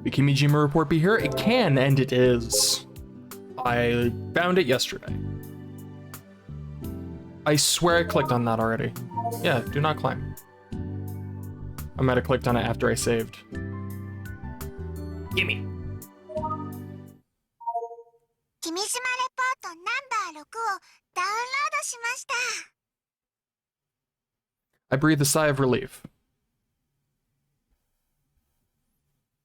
The Kimijima report be here? It can, and it is. I found it yesterday. I swear I clicked on that already. Yeah, do not climb. I might have clicked on it after I saved. Gimme. I breathed a sigh of relief.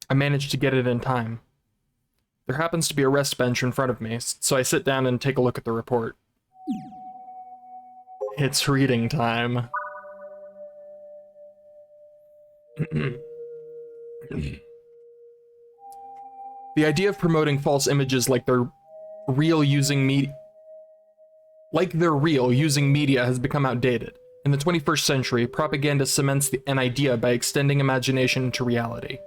I managed to get it in time. There happens to be a rest bench in front of me, so I sit down and take a look at the report. It's reading time. The idea of promoting false images like they're real using media has become outdated. In the 21st century, propaganda cements an idea by extending imagination into reality.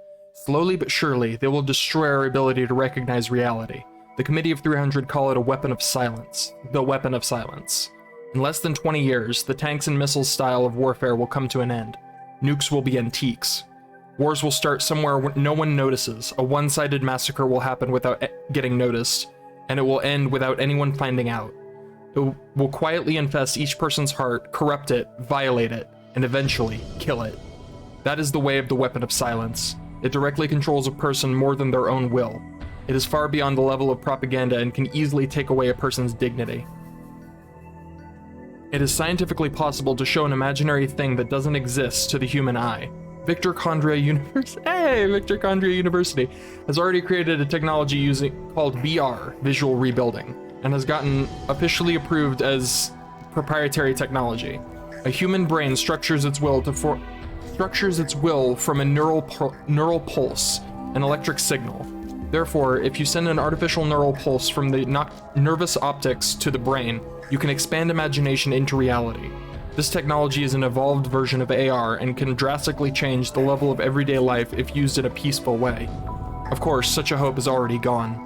Slowly but surely, they will destroy our ability to recognize reality. The Committee of 300 call it a weapon of silence. The weapon of silence. In less than 20 years, the tanks and missiles style of warfare will come to an end. Nukes will be antiques. Wars will start somewhere no one notices. A one-sided massacre will happen without getting noticed, and it will end without anyone finding out. It will quietly infest each person's heart, corrupt it, violate it, and eventually kill it. That is the way of the weapon of silence. It directly controls a person more than their own will. It is far beyond the level of propaganda and can easily take away a person's dignity. It is scientifically possible to show an imaginary thing that doesn't exist to the human eye. Victor Condré University has already created a technology called VR, visual rebuilding, and has gotten officially approved as proprietary technology. A human brain structures its will from a neural pulse, an electric signal. Therefore, if you send an artificial neural pulse from the nervous optics to the brain, you can expand imagination into reality. This technology is an evolved version of AR and can drastically change the level of everyday life if used in a peaceful way. Of course, such a hope is already gone.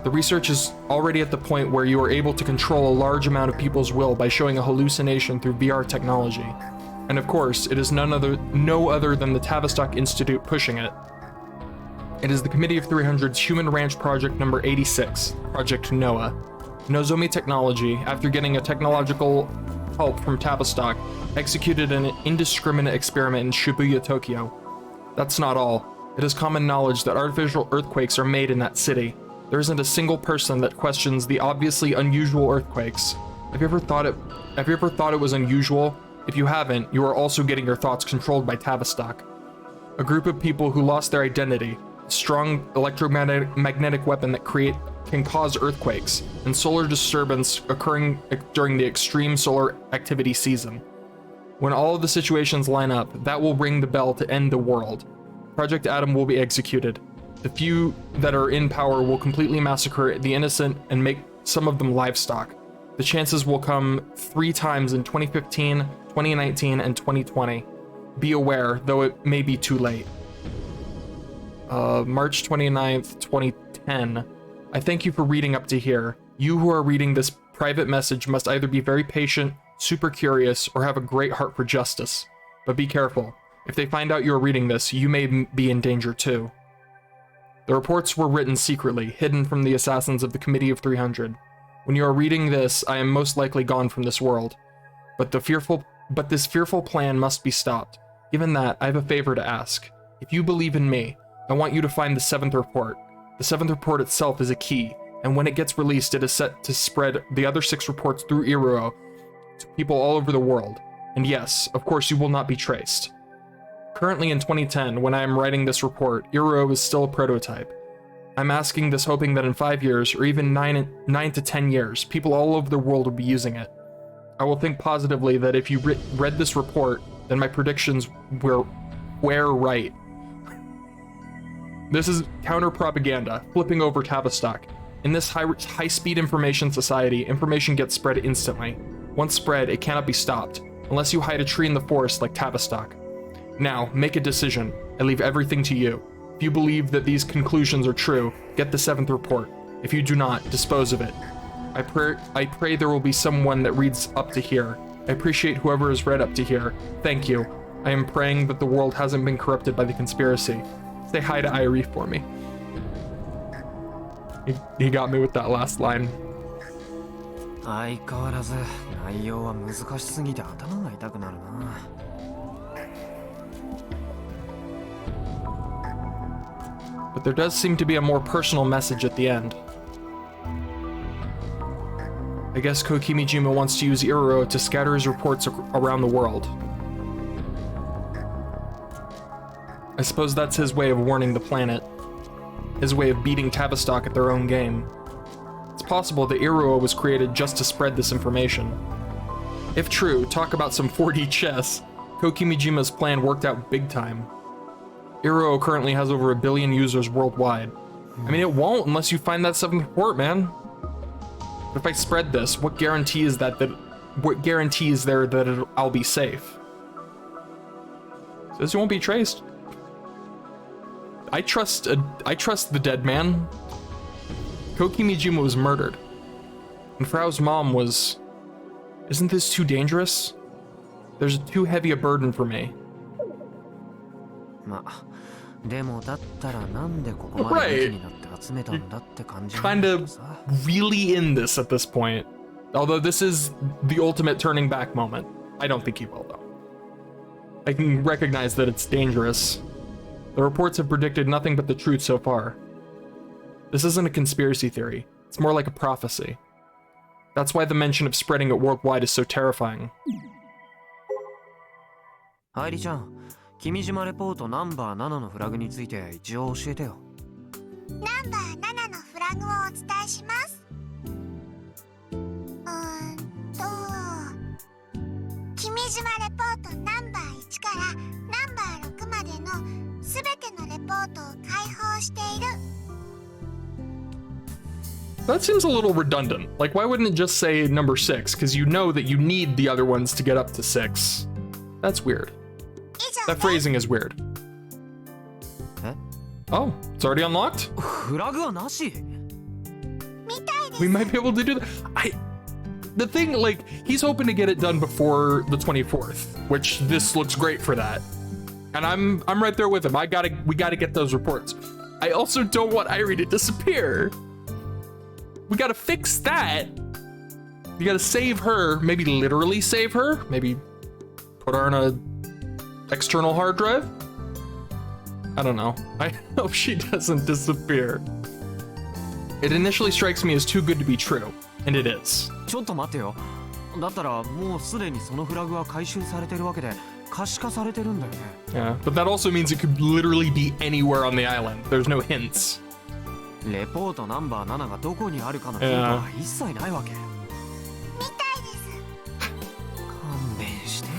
The research is already at the point where you are able to control a large amount of people's will by showing a hallucination through VR technology. And of course, it is no other than the Tavistock Institute pushing it. It is the Committee of 300's Human Ranch Project number 86, Project Noah. Nozomi Technology, after getting a technological help from Tavistock, executed an indiscriminate experiment in Shibuya, Tokyo. That's not all. It is common knowledge that artificial earthquakes are made in that city. There isn't a single person that questions the obviously unusual earthquakes. Have you ever thought it was unusual? If you haven't, you are also getting your thoughts controlled by Tavistock. A group of people who lost their identity, a strong electromagnetic weapon that can cause earthquakes, and solar disturbance occurring during the extreme solar activity season. When all of the situations line up, that will ring the bell to end the world. Project Adam will be executed. The few that are in power will completely massacre the innocent and make some of them livestock. The chances will come 3 times in 2015, 2019, and 2020. Be aware, though it may be too late. March 29th, 2010. I thank you for reading up to here. You who are reading this private message must either be very patient, super curious, or have a great heart for justice. But be careful. If they find out you are reading this, you may be in danger too. The reports were written secretly, hidden from the assassins of the Committee of 300. When you are reading this, I am most likely gone from this world. But this fearful plan must be stopped. Given that, I have a favor to ask. If you believe in me, I want you to find the 7th report. The 7th report itself is a key, and when it gets released, it is set to spread the other 6 reports through Iro to people all over the world. And yes, of course you will not be traced. Currently in 2010, when I am writing this report, Iro is still a prototype. I'm asking this hoping that in 5 years, or even 9 to 10 years, people all over the world will be using it. I will think positively that if you read this report, then my predictions were right. This is counter-propaganda, flipping over Tavistock. In this high-speed information society, information gets spread instantly. Once spread, it cannot be stopped, unless you hide a tree in the forest like Tavistock. Now, make a decision. I leave everything to you. If you believe that these conclusions are true, get the 7th report. If you do not, dispose of it. I pray there will be someone that reads up to here. I appreciate whoever has read up to here. Thank you. I am praying that the world hasn't been corrupted by the conspiracy. Say hi to Airi for me. He got me with that last line. 相変わらず内容は難しすぎて頭が痛くなるな。But there does seem to be a more personal message at the end. I guess Kokimijima wants to use Iruo to scatter his reports around the world. I suppose that's his way of warning the planet. His way of beating Tavistock at their own game. It's possible that Iruo was created just to spread this information. If true, talk about some 4D chess. Kokimijima's plan worked out big time. Iruo currently has over 1 billion users worldwide. I mean, it won't unless you find that 7th report, man. But if I spread this, what guarantee is there that I'll be safe? Says you won't be traced. I trust the dead man. Kokimijima was murdered. And Frau's mom was... Isn't this too dangerous? There's too heavy a burden for me. Right. Kind of really in this at this point. Although this is the ultimate turning back moment. I don't think he will, though. I can recognize that it's dangerous. The reports have predicted nothing but the truth so far. This isn't a conspiracy theory. It's more like a prophecy. That's why the mention of spreading it worldwide is so terrifying. Airi-chan, 君島レポートナンバー7のフラグについて一応教えてよ。ナンバー7のフラグをお伝えします。君島レポートナンバー1からナンバー6までのすべてのレポートを開放している。That seems a little redundant. Like, why wouldn't it just say number 6? Because you know that you need the other ones to get up to 6. That's weird. That phrasing is weird. Oh, it's already unlocked? We might be able to do that. The thing, like, he's hoping to get it done before the 24th, which this looks great for that. And I'm right there with him. We gotta get those reports. I also don't want Airi to disappear. We gotta fix that. You gotta save her, maybe literally save her, maybe put her on a external hard drive. I don't know. I hope she doesn't disappear. It initially strikes me as too good to be true, and it is. ちょっと待ってよ。だったらもうすでにそのフラグは回収されてるわけで可視化されてるんだよね。Yeah, but that also means it could literally be anywhere on the island. There's no hints. レポートナンバー7がどこにあるかのヒントは一切ないわけ。みたいです。勘弁してよ。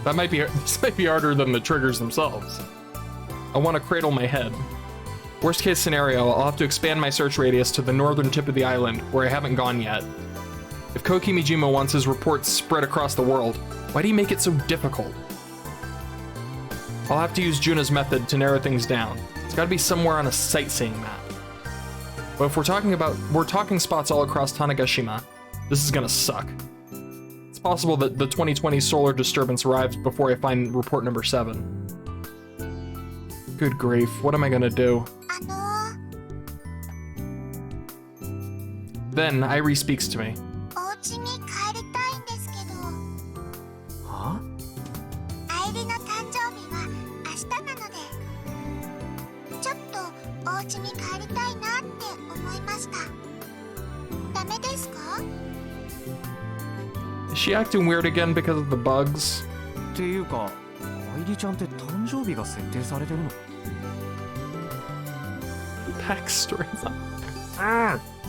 This might be harder than the triggers themselves. I want to cradle my head. Worst case scenario, I'll have to expand my search radius to the northern tip of the island, where I haven't gone yet. If Kokimijima wants his reports spread across the world, why do you make it so difficult? I'll have to use Juna's method to narrow things down. It's gotta be somewhere on a sightseeing map. But if we're talking spots all across Tanegashima, this is gonna suck. It's possible that the 2020 solar disturbance arrives before I find report number 7. Good grief, what am I gonna do? Then Airi speaks to me. お家に帰りたいんですけど。は？愛梨の誕生日は明日なので、ちょっとお家に帰りたいなって思いました。ダメですか？ Is she acting weird again because of the bugs? っていうか、愛梨ちゃんって誕生日が設定されてるの？Backstory.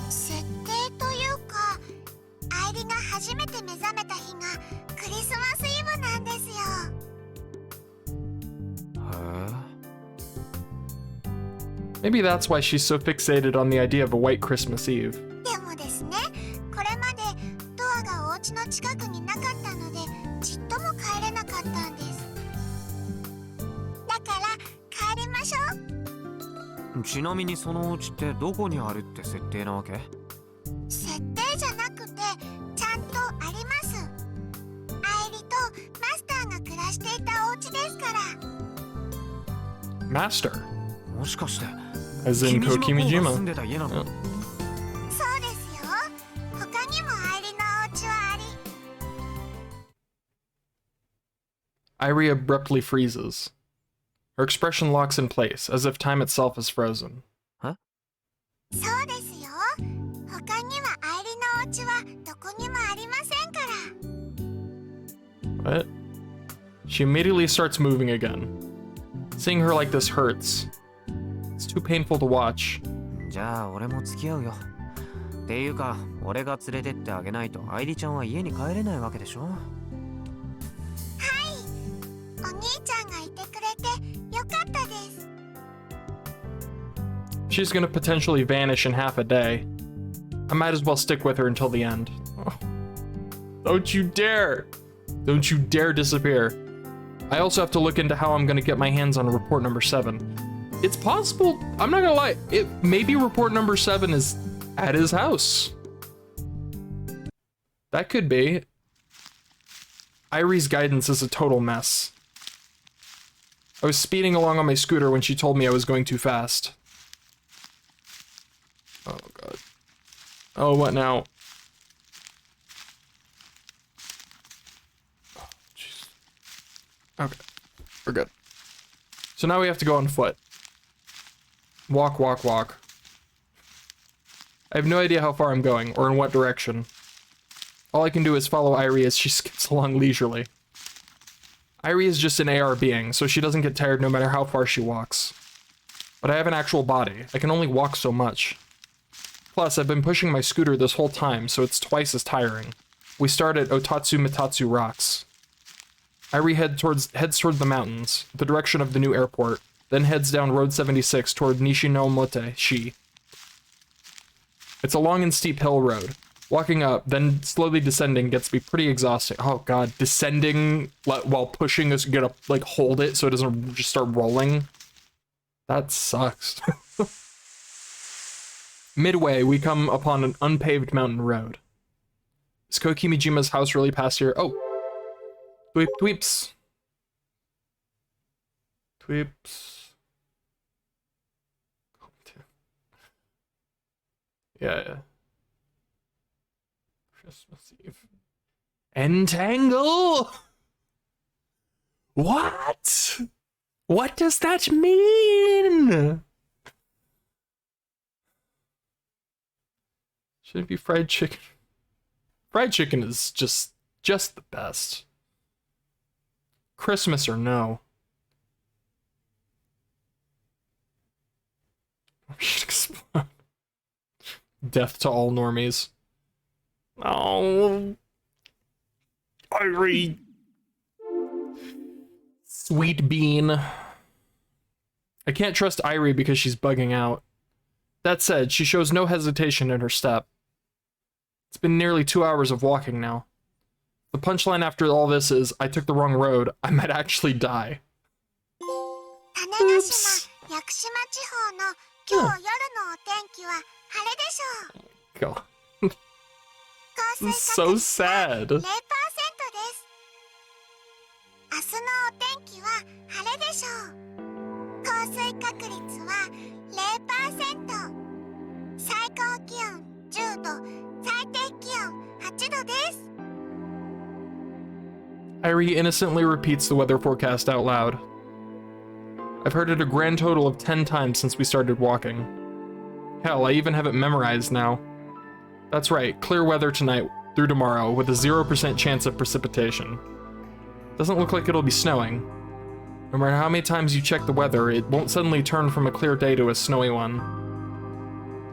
設定というか、愛梨が初めて目覚めた日がクリスマスイブなんですよ。Maybe that's why she's so fixated on the idea of a white Christmas Eve. でもですね、これまでドアがお家の近くになかったので、ちっとも帰れなかったんです。だから帰りましょう。ちなみにそのお家ってどこにあるって設定なわけ？設定じゃなくてちゃんとあります。愛梨とマスターが暮らしていたお家ですから。Master. もしかして As in 君島公が住ん Kokimijima. でた家なの？ Yeah. そうですよ。他にもアイリのお家はあり。 Airi abruptly freezes. Her expression locks in place, as if time itself is frozen. そうですよ。他にはアイリのお家はどこにもありませんから。 What? She immediately starts moving again. Seeing her like this hurts. It's too painful to watch. じゃあ俺も付き合うよ。っていうか俺が連れてってあげないと愛梨ちゃんは家に帰れないわけでしょ？はい。お兄ちゃんがいてくれてよかったです。 She's gonna potentially vanish in half a day. I might as well stick with her until the end. Don't you dare! Don't you dare disappear. I also have to look into how I'm gonna get my hands on report number 7. It's possible, I'm not gonna lie, maybe report number 7 is at his house. That could be. Airi's guidance is a total mess. I was speeding along on my scooter when she told me I was going too fast. Oh god. Oh, what now? Oh, jeez. Okay, we're good. So now we have to go on foot. Walk, walk, walk. I have no idea how far I'm going, or in what direction. All I can do is follow Airi as she skips along leisurely. Airi is just an AR being, so she doesn't get tired no matter how far she walks. But I have an actual body. I can only walk so much. Plus, I've been pushing my scooter this whole time, so it's twice as tiring. We start at Otatsu Mitatsu Rocks. Airi heads toward the mountains, the direction of the new airport, then heads down Road 76 toward Nishinomote-shi. It's a long and steep hill road. Walking up, then slowly descending gets to be pretty exhausting. Oh god, descending while pushing is gonna like hold it so it doesn't just start rolling. That sucks. Midway, we come upon an unpaved mountain road. Is Kokimijima's house really past here? Oh! Tweep tweeps. Tweeps. Yeah. Christmas Eve. Entangle? What? What does that mean? Should it be fried chicken? Fried chicken is just the best. Christmas or no. Death to all normies. Oh, Airi. Sweet bean. I can't trust Airi because she's bugging out. That said, she shows no hesitation in her step. It's been nearly 2 hours of walking now. The punchline after all this is, I took the wrong road. I might actually die. Oops. God. This is so sad. 明日のお天気は晴れでしょう。降水確率は 0%。最高気温10度、最低気温8度です。 Airi innocently repeats the weather forecast out loud. I've heard it a grand total of 10 times since we started walking. Hell, I even have it memorized now. That's right, clear weather tonight through tomorrow with a 0% chance of precipitation. Doesn't look like it'll be snowing. No matter how many times you check the weather, it won't suddenly turn from a clear day to a snowy one.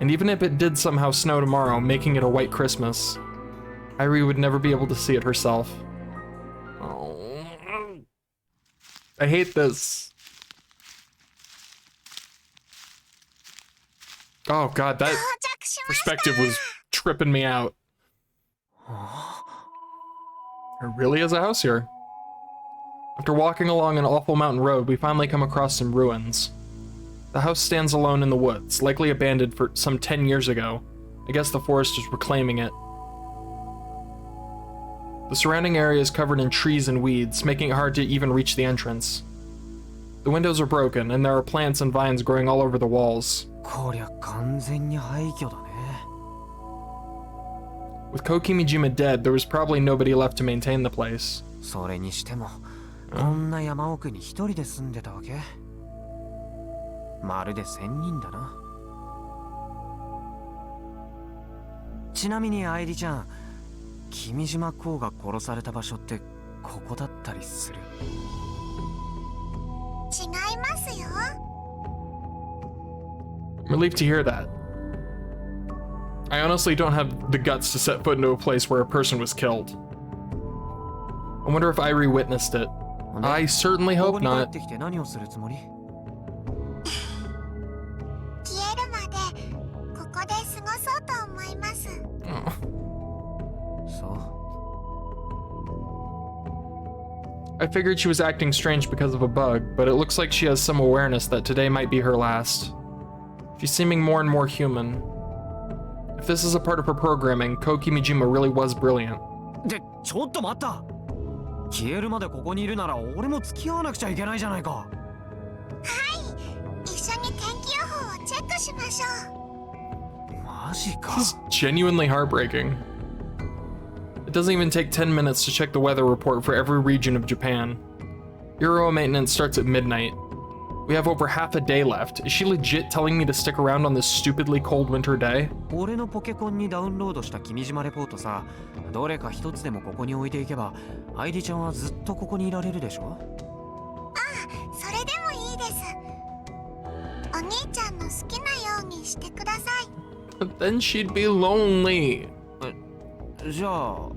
And even if it did somehow snow tomorrow, making it a white Christmas, Airi would never be able to see it herself. Oh. I hate this. Oh god, that perspective was tripping me out. There really is a house here. After walking along an awful mountain road, we finally come across some ruins. The house stands alone in the woods, likely abandoned for some 10 years ago. I guess the foresters were claiming it. The surrounding area is covered in trees and weeds, making it hard to even reach the entrance. The windows are broken, and there are plants and vines growing all over the walls. こりゃ完全に廃墟だね。With Kokimijima dead, there was probably nobody left to maintain the place. それにしても、こんな山奥に一人で住んでたわけ？まるで仙人だな。ちなみに愛梨ちゃん、君島公が殺された場所ってここだったりする？違いますよ。 I'm relieved to hear that. I honestly don't have the guts to set foot into a place where a person was killed. I wonder if Airi witnessed it. I certainly hope not. ここに帰ってきて何をするつもり？消えるまでここで過ごそうと思います。そう。 I figured she was acting strange because of a bug, but it looks like she has some awareness that today might be her last. She's seeming more and more human. If this is a part of her programming, Kokimijima really was brilliant. で、ちょっと待った。消えるまでここにいるなら俺も付き合わなくちゃいけないじゃないか。はい、一緒に天気予報をチェックしましょう。マジか。 This is genuinely heartbreaking. It doesn't even take 10 minutes to check the weather report for every region of Japan. Euro maintenance starts at midnight. We have over half a day left. Is she legit telling me to stick around on this stupidly cold winter day? 俺のポケコンにダウンロードした君島レポートさ、どれか一つでもここに置いていけば、愛梨ちゃんはずっとここにいられるでしょ？ああ、それでもいいです。お兄ちゃんの好きなようにしてください。But then she'd be lonely. じゃあ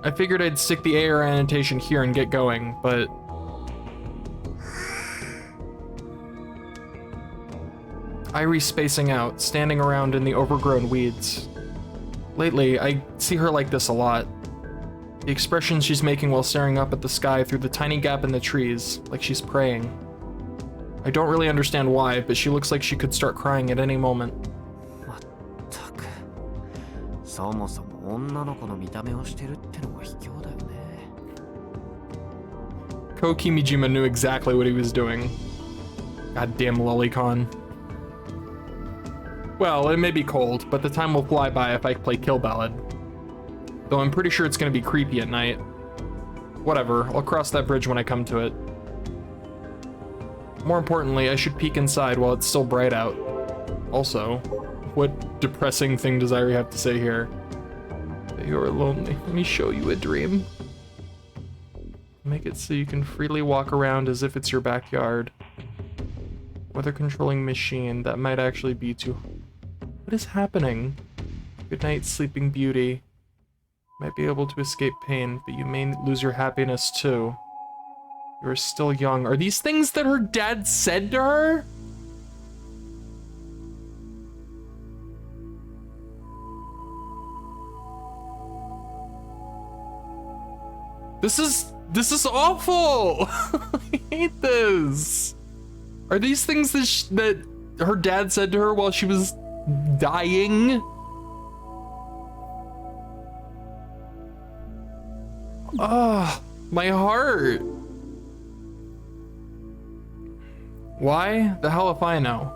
I figured I'd stick the AR annotation here and get going, but... Airi's spacing out, standing around in the overgrown weeds. Lately, I see her like this a lot. The expressions she's making while staring up at the sky through the tiny gap in the trees, like she's praying. I don't really understand why, but she looks like she could start crying at any moment. まったく。そもそも女の子の見た目をしてるってのが卑怯だよね。Kokimijima knew exactly what he was doing. Goddamn lolicon. Well, it may be cold, but the time will fly by if I play Kill Ballad. Though I'm pretty sure it's gonna be creepy at night. Whatever, I'll cross that bridge when I come to it. More importantly, I should peek inside while it's still bright out. Also, what depressing thing does Airi have to say here? That you are lonely. Let me show you a dream. Make it so you can freely walk around as if it's your backyard. Weather controlling machine, that might actually be too... What is happening? Good night, sleeping beauty. Might be able to escape pain, but you may lose your happiness too. You are still young. Are these things that her dad said to her? This is awful! I hate this! Are these things that her dad said to her while she was dying? Ah, my heart. Why? The hell if I know.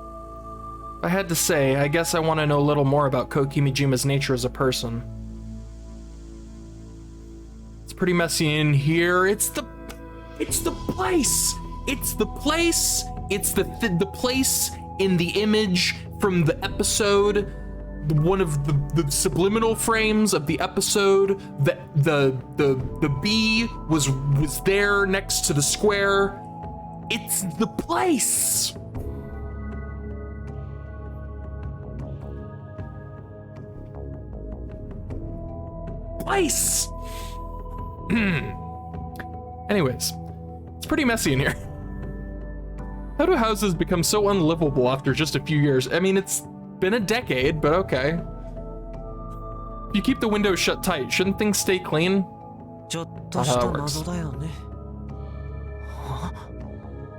If I had to say, I guess I want to know a little more about Kokimijima's nature as a person. It's pretty messy in here. It's the place. It's the place. It's the place in the image from the episode, one of the subliminal frames of the episode. The bee was there next to the square. It's the place. Place. Anyways, it's pretty messy in here. How do houses become so unlivable after just a few years? I mean, it's been a decade, but okay. If you keep the windows shut tight, shouldn't things stay clean? ちょっとした謎だよね。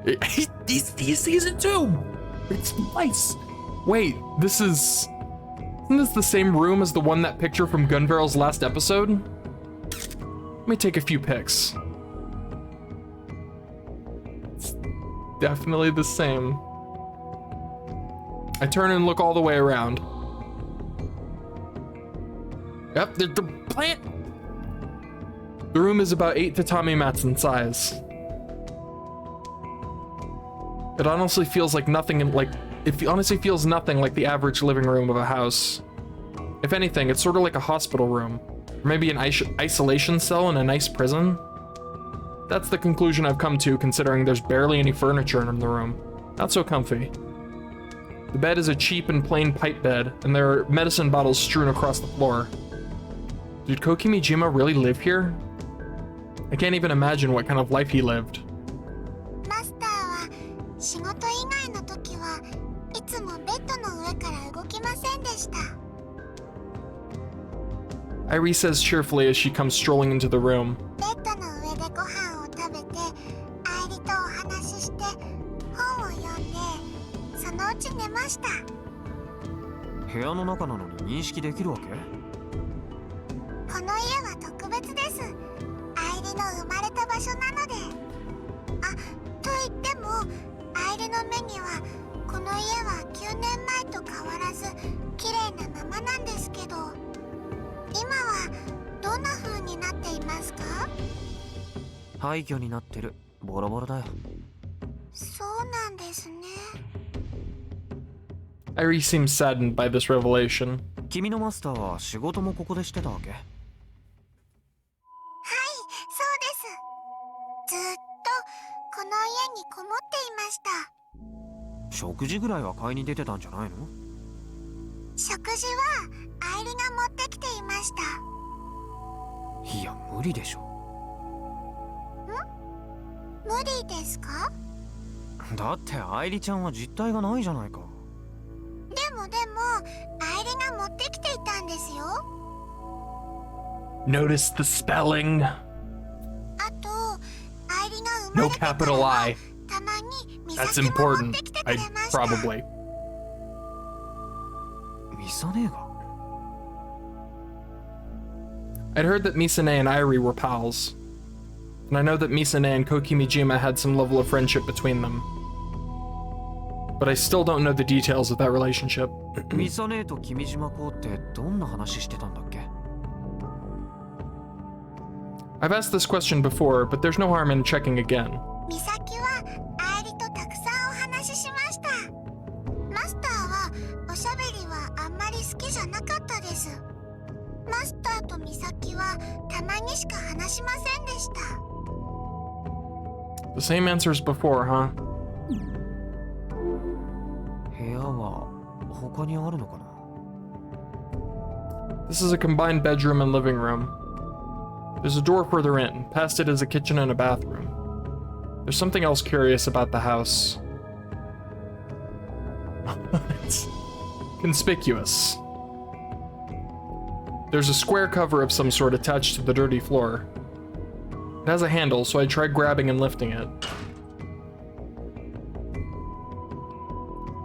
He sees it too! It's the place! Wait, isn't this the same room as the one that picture from Gunbarrel's last episode? Let me take a few pics. Definitely the same. I turn and look all the way around. Yep, the plant. The room is about 8 tatami mats in size. It honestly feels like nothing it honestly feels nothing like the average living room of a house. If anything, it's sort of like a hospital room, or maybe an isolation cell in a nice prison. That's the conclusion I've come to, considering there's barely any furniture in the room. Not so comfy. The bed is a cheap and plain pipe bed, and there are medicine bottles strewn across the floor. Did Kokimijima really live here? I can't even imagine what kind of life he lived. マスターは仕事以外の時はいつもベッドの上から動きませんでした。 Airi says cheerfully as she comes strolling into the room. ベッドの上でご飯を食べて、愛梨とお話しして、本を読んで、そのうち寝ました。部屋の中なのに認識できるわけ？この家は特別です。愛梨の生まれた場所なので。あ、と言っても、愛梨の目にはこの家は9年前と変わらず綺麗なままなんですけど、今はどんな風になっていますか？廃墟になってる。ボロボロだよ。そうなんですね。Airi seems saddened by this revelation. 君のマスターは仕事もここでしてたわけ？はい、そうです。ずっとこの家にこもっていました。食事ぐらいは買いに出てたんじゃないの？食事は愛梨が持ってきていました。いや、無理でしょ。無理ですか？だって愛梨ちゃんは実体がないじゃないか。でも愛梨が持ってきていたんですよ。Notice the spelling. あと愛梨が生ま No れてから capital は I. たまに美 That's 咲も持っ important. てきてく I れました。 probably. ミサ姉が？ I'd heard that Misane and Airi were pals. And I know that Misane and Kokimijima had some level of friendship between them. But I still don't know the details of that relationship. ミサ姉と君島公ってどんな話してたんだっけ？ I've asked this question before, but there's no harm in checking again. 美咲は愛梨とたくさんお話ししました。マスターはおしゃべりはあんまり好きじゃなかったです。マスターと美咲はたまにしか話しませんでした。 The same answer as before, huh? 部屋は他にあるのかな？ This is a combined bedroom and living room. There's a door further in. Past it is a kitchen and a bathroom. There's something else curious about the house. It's conspicuous. There's a square cover of some sort attached to the dirty floor. It has a handle, so I tried grabbing and lifting it.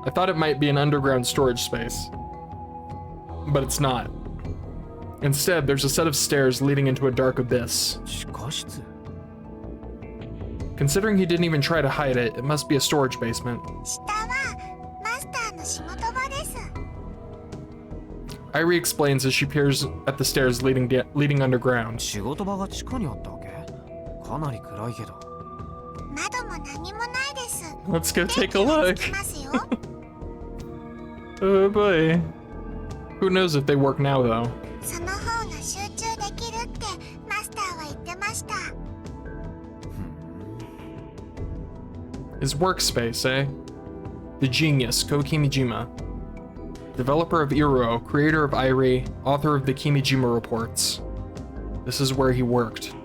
I thought it might be an underground storage space, but it's not. Instead, there's a set of stairs leading into a dark abyss. 地下室？ Considering he didn't even try to hide it, it must be a storage basement. 下はマスターの仕事場です。 Airi explains as she peers at the stairs leading underground. 仕事場が地下にあったわけ？かなり暗いけど。窓も何もないです。 Let's go take a 電気は look. つきますよ。 Oh boy. Who knows if they work now, though? その方が集中できるってマスターは言ってました。 His workspace, eh? The genius, Kokimijima. Developer of Iro, creator of Airi, author of the Kimijima reports. This is where he worked.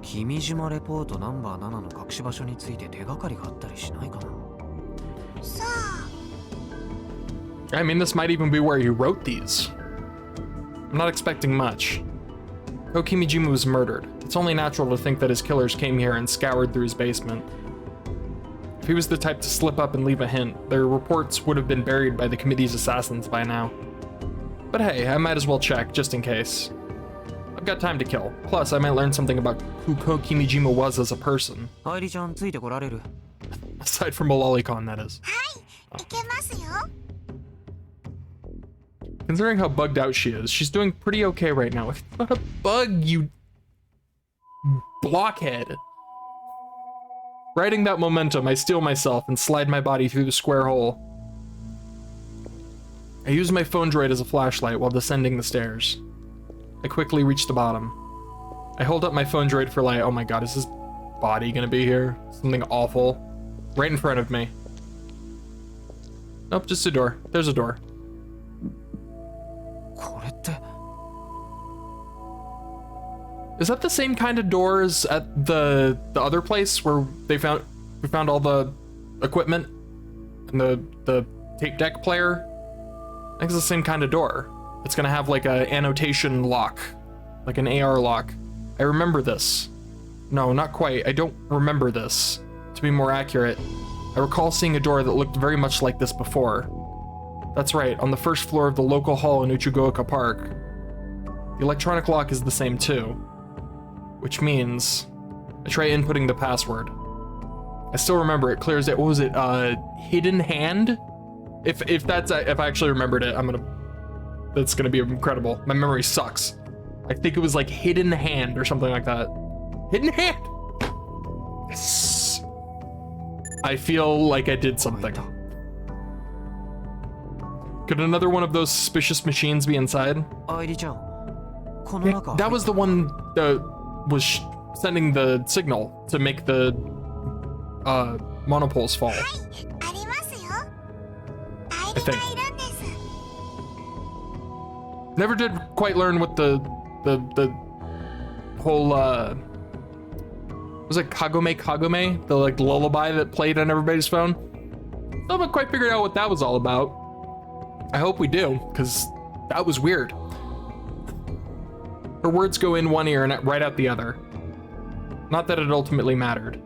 君島レポートナンバー7の隠し場所について手がかりがあったりしないかな？さあ。 I mean, this might even be where he wrote these. I'm not expecting much. Kokimijima was murdered. It's only natural to think that his killers came here and scoured through his basement. If he was the type to slip up and leave a hint, their reports would have been buried by the committee's assassins by now. But hey, I might as well check, just in case. I've got time to kill. Plus, I might learn something about who Kokimijima was as a person. 愛梨ちゃんついてこられる？ Aside from a lolicon, that is. いけますよ。 Considering how bugged out she is, she's doing pretty okay right now. It's not a bug, you blockhead. Riding that momentum, I steel myself and slide my body through the square hole. I use my phone droid as a flashlight while descending the stairs. I quickly reach the bottom. I hold up my phone droid for light. Oh my god, is his body gonna be here? Something awful. Right in front of me. Nope, just a door. There's a door. これって Is that the same kind of doors at the other place where we found all the equipment and the tape deck player? I think it's the same kind of door. It's gonna have like a annotation lock, like an AR lock. I remember this. No, not quite. I don't remember this. To be more accurate, I recall seeing a door that looked very much like this before. That's right, on the first floor of the local hall in Uchigoka Park. The electronic lock is the same too, which means I try inputting the password. I still remember it clear as day. What was it? Hidden hand? If I actually remembered it, that's gonna be incredible. My memory sucks. I think it was like hidden hand or something like that. Hidden hand. Yes. I feel like I did something. Could another one of those suspicious machines be inside? アイリちゃんこの中 That was the one that was sending the signal to make the monopoles fall. ありますよ。アイ I リ think. がいるんです。 Never did quite learn what the whole was it Kagome, the like lullaby that played on everybody's phone? Still haven't quite figured out what that was all about. I hope we do, because that was weird. Her words go in one ear and right out the other. Not that it ultimately mattered.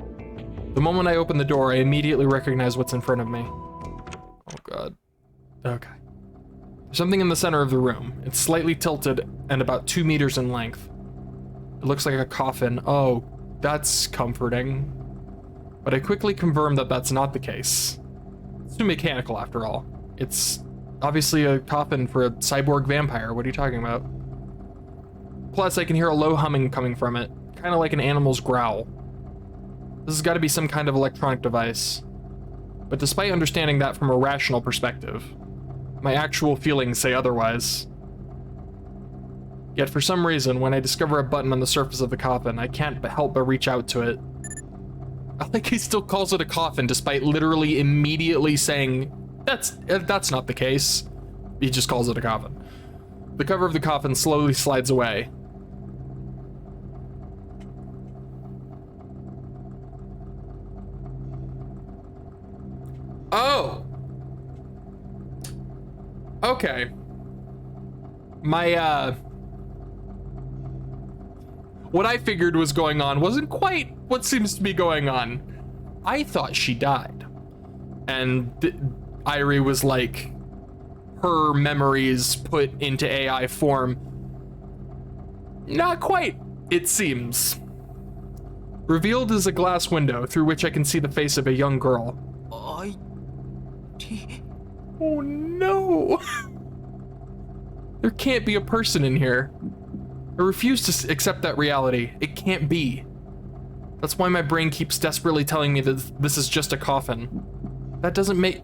The moment I open the door, I immediately recognize what's in front of me. Oh god. Okay. There's something in the center of the room. It's slightly tilted and about 2 meters in length. It looks like a coffin. Oh, that's comforting. But I quickly confirm that that's not the case. It's too mechanical after all. It's obviously a coffin for a cyborg vampire. What are you talking about? Plus, I can hear a low humming coming from it, kind of like an animal's growl. This has got to be some kind of electronic device. But despite understanding that from a rational perspective, my actual feelings say otherwise. Yet for some reason, when I discover a button on the surface of the coffin, I can't help but reach out to it. I think he still calls it a coffin despite literally immediately saying, that's not the case. He just calls it a coffin. The cover of the coffin slowly slides away. Oh! Okay. What I figured was going on wasn't quite what seems to be going on. I thought she died. And Airi was like, her memories put into AI form. Not quite, it seems. Revealed is a glass window through which I can see the face of a young girl. アイリ Oh no! There can't be a person in here. I refuse to accept that reality. It can't be. That's why my brain keeps desperately telling me that this is just a coffin. That doesn't make...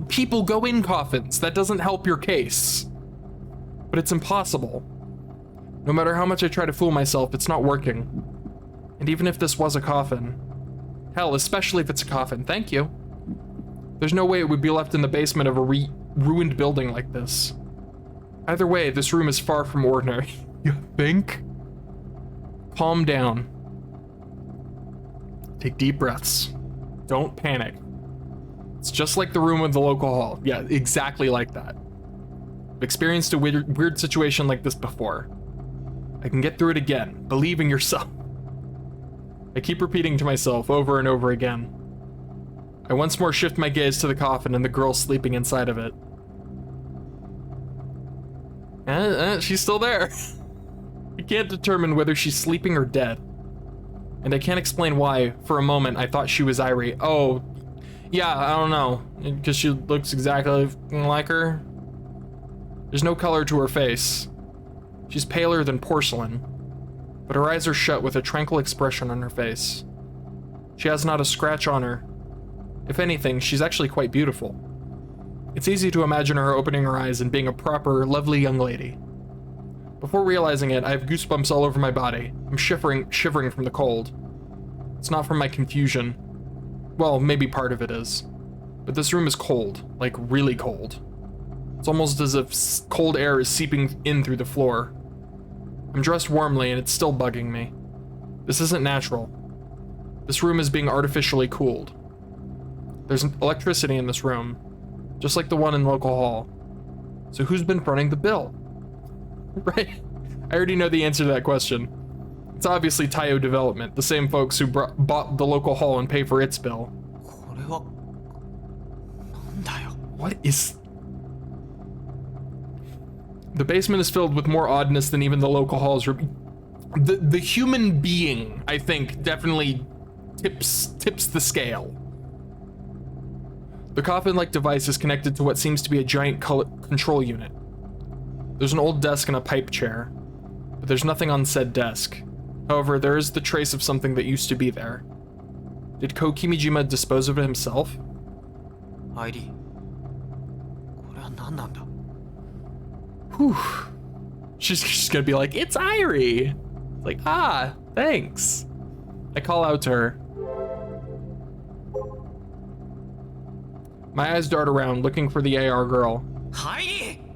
people go in coffins. That doesn't help your case. But it's impossible. No matter how much I try to fool myself, it's not working. And even if this was a coffin... Hell, especially if it's a coffin, thank you. There's no way it would be left in the basement of a ruined building like this. Either way, this room is far from ordinary. You think? Calm down. Take deep breaths. Don't panic. It's just like the room in the local hall. Yeah, exactly like that. I've experienced a weird situation like this before. I can get through it again. Believe in yourself. I keep repeating to myself over and over again. I once more shift my gaze to the coffin and the girl sleeping inside of it. She's still there. I can't determine whether she's sleeping or dead. And I can't explain why, for a moment, I thought she was Airi. Oh, Yeah, I don't know. Because she looks exactly like her. There's no color to her face. She's paler than porcelain, but her eyes are shut with a tranquil expression on her face. She has not a scratch on her. If anything, she's actually quite beautiful. It's easy to imagine her opening her eyes and being a proper, lovely young lady. Before realizing it, I have goosebumps all over my body. I'm shivering from the cold. It's not from my confusion. Well, maybe part of it is. But this room is cold, like really cold. It's almost as if cold air is seeping in through the floor. I'm dressed warmly and it's still bugging me. This isn't natural. This room is being artificially cooled. There's electricity in this room, just like the one in local hall. So who's been fronting the bill? Right? I already know the answer to that question. It's obviously Taiyo Development, the same folks who bought the local hall and pay for its bill. これはなんだよ。 What is... The basement is filled with more oddness than even the local hall's the human being, I think, definitely tips the scale. The coffin-like device is connected to what seems to be a giant control unit. There's an old desk and a pipe chair, but there's nothing on said desk. However, there is the trace of something that used to be there. Did Ko Kimijima dispose of it himself? アイリー、これは何なんだ。 Whew. She's gonna be like, it's Airi! Like, ah, thanks. I call out to her. My eyes dart around, looking for the AR girl. アイリー